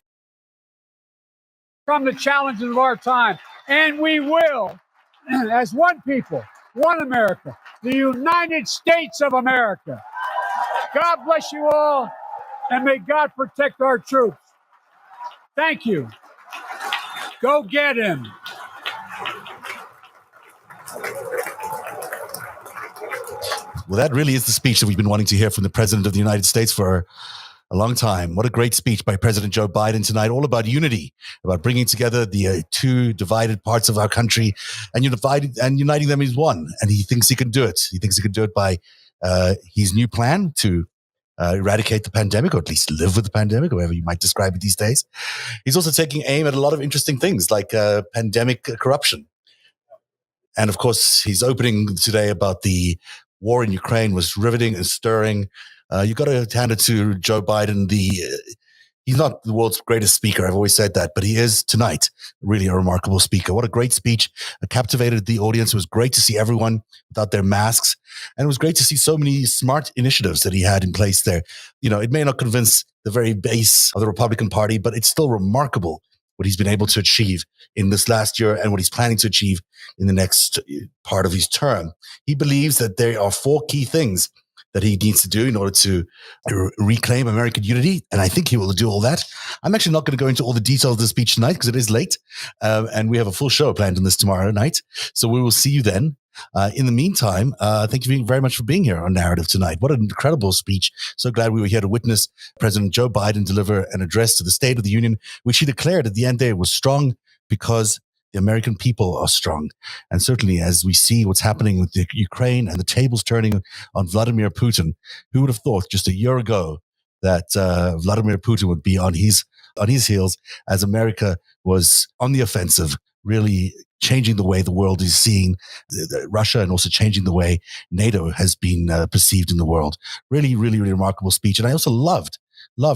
from the challenges of our time. And we will, as one people, one America, the United States of America. God bless you all, and may God protect our troops. Thank you. Go get him. Well, that really is the speech that we've been wanting to hear from the President of the United States for a long time. What a great speech by President Joe Biden tonight, all about unity, about bringing together the two divided parts of our country and uniting them as one. And he thinks he can do it. He thinks he can do it by his new plan to eradicate the pandemic, or at least live with the pandemic, however you might describe it these days. He's also taking aim at a lot of interesting things like pandemic corruption. And of course, his opening today about the war in Ukraine was riveting and stirring. You got to hand it to Joe Biden. He's not the world's greatest speaker. I've always said that, but he is tonight really a remarkable speaker. What a great speech. It captivated the audience. It was great to see everyone without their masks. And it was great to see so many smart initiatives that he had in place there. You know, it may not convince the very base of the Republican Party, but it's still remarkable what he's been able to achieve in this last year and what he's planning to achieve in the next part of his term. He believes that there are four key things that he needs to do in order to reclaim American unity. And I think he will do all that. I'm actually not going to go into all the details of the speech tonight because it is late. And we have a full show planned on this tomorrow night. So we will see you then. In the meantime, thank you very much for being here on Narrative tonight. What an incredible speech. So glad we were here to witness President Joe Biden deliver an address to the State of the Union, which he declared at the end there was strong because the American people are strong. And certainly as we see what's happening with the Ukraine and the tables turning on Vladimir Putin, who would have thought just a year ago that Vladimir Putin would be on his heels as America was on the offensive really changing the way the world is seeing Russia, and also changing the way NATO has been perceived in the world. Really, really, really remarkable speech. And I also loved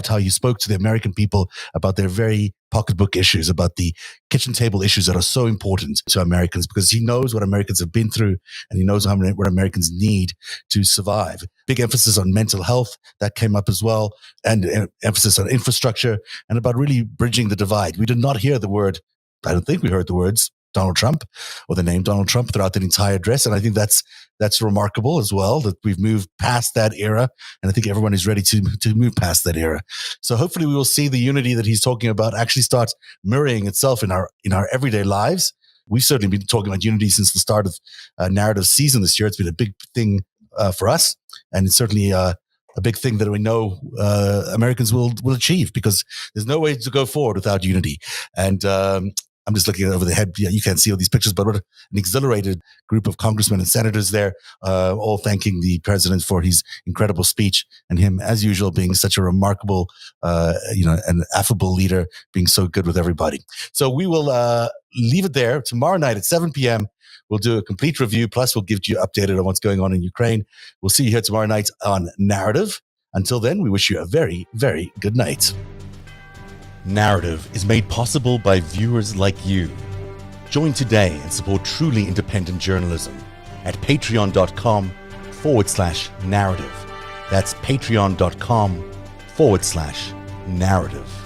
how you spoke to the American people about their very pocketbook issues, about the kitchen table issues that are so important to Americans, because he knows what Americans have been through, and he knows what Americans need to survive. Big emphasis on mental health, that came up as well, and emphasis on infrastructure, and about really bridging the divide. We did not hear the word, I don't think we heard the words Donald Trump or the name Donald Trump throughout the entire address. And I think that's remarkable as well, that we've moved past that era. And I think everyone is ready to move past that era. So hopefully we will see the unity that he's talking about actually start mirroring itself in our everyday lives. We've certainly been talking about unity since the start of narrative season this year. It's been a big thing for us. And it's certainly a big thing that we know Americans will achieve, because there's no way to go forward without unity. And I'm just looking over the head. Yeah, you can't see all these pictures, but what an exhilarated group of congressmen and senators there, all thanking the president for his incredible speech, and him, as usual, being such a remarkable, an affable leader, being so good with everybody. So we will leave it there. Tomorrow night at 7 p.m., we'll do a complete review. Plus, we'll give you updated on what's going on in Ukraine. We'll see you here tomorrow night on Narrative. Until then, we wish you a very, very good night. Narrative is made possible by viewers like you. Join today and support truly independent journalism at patreon.com/narrative. That's patreon.com/narrative.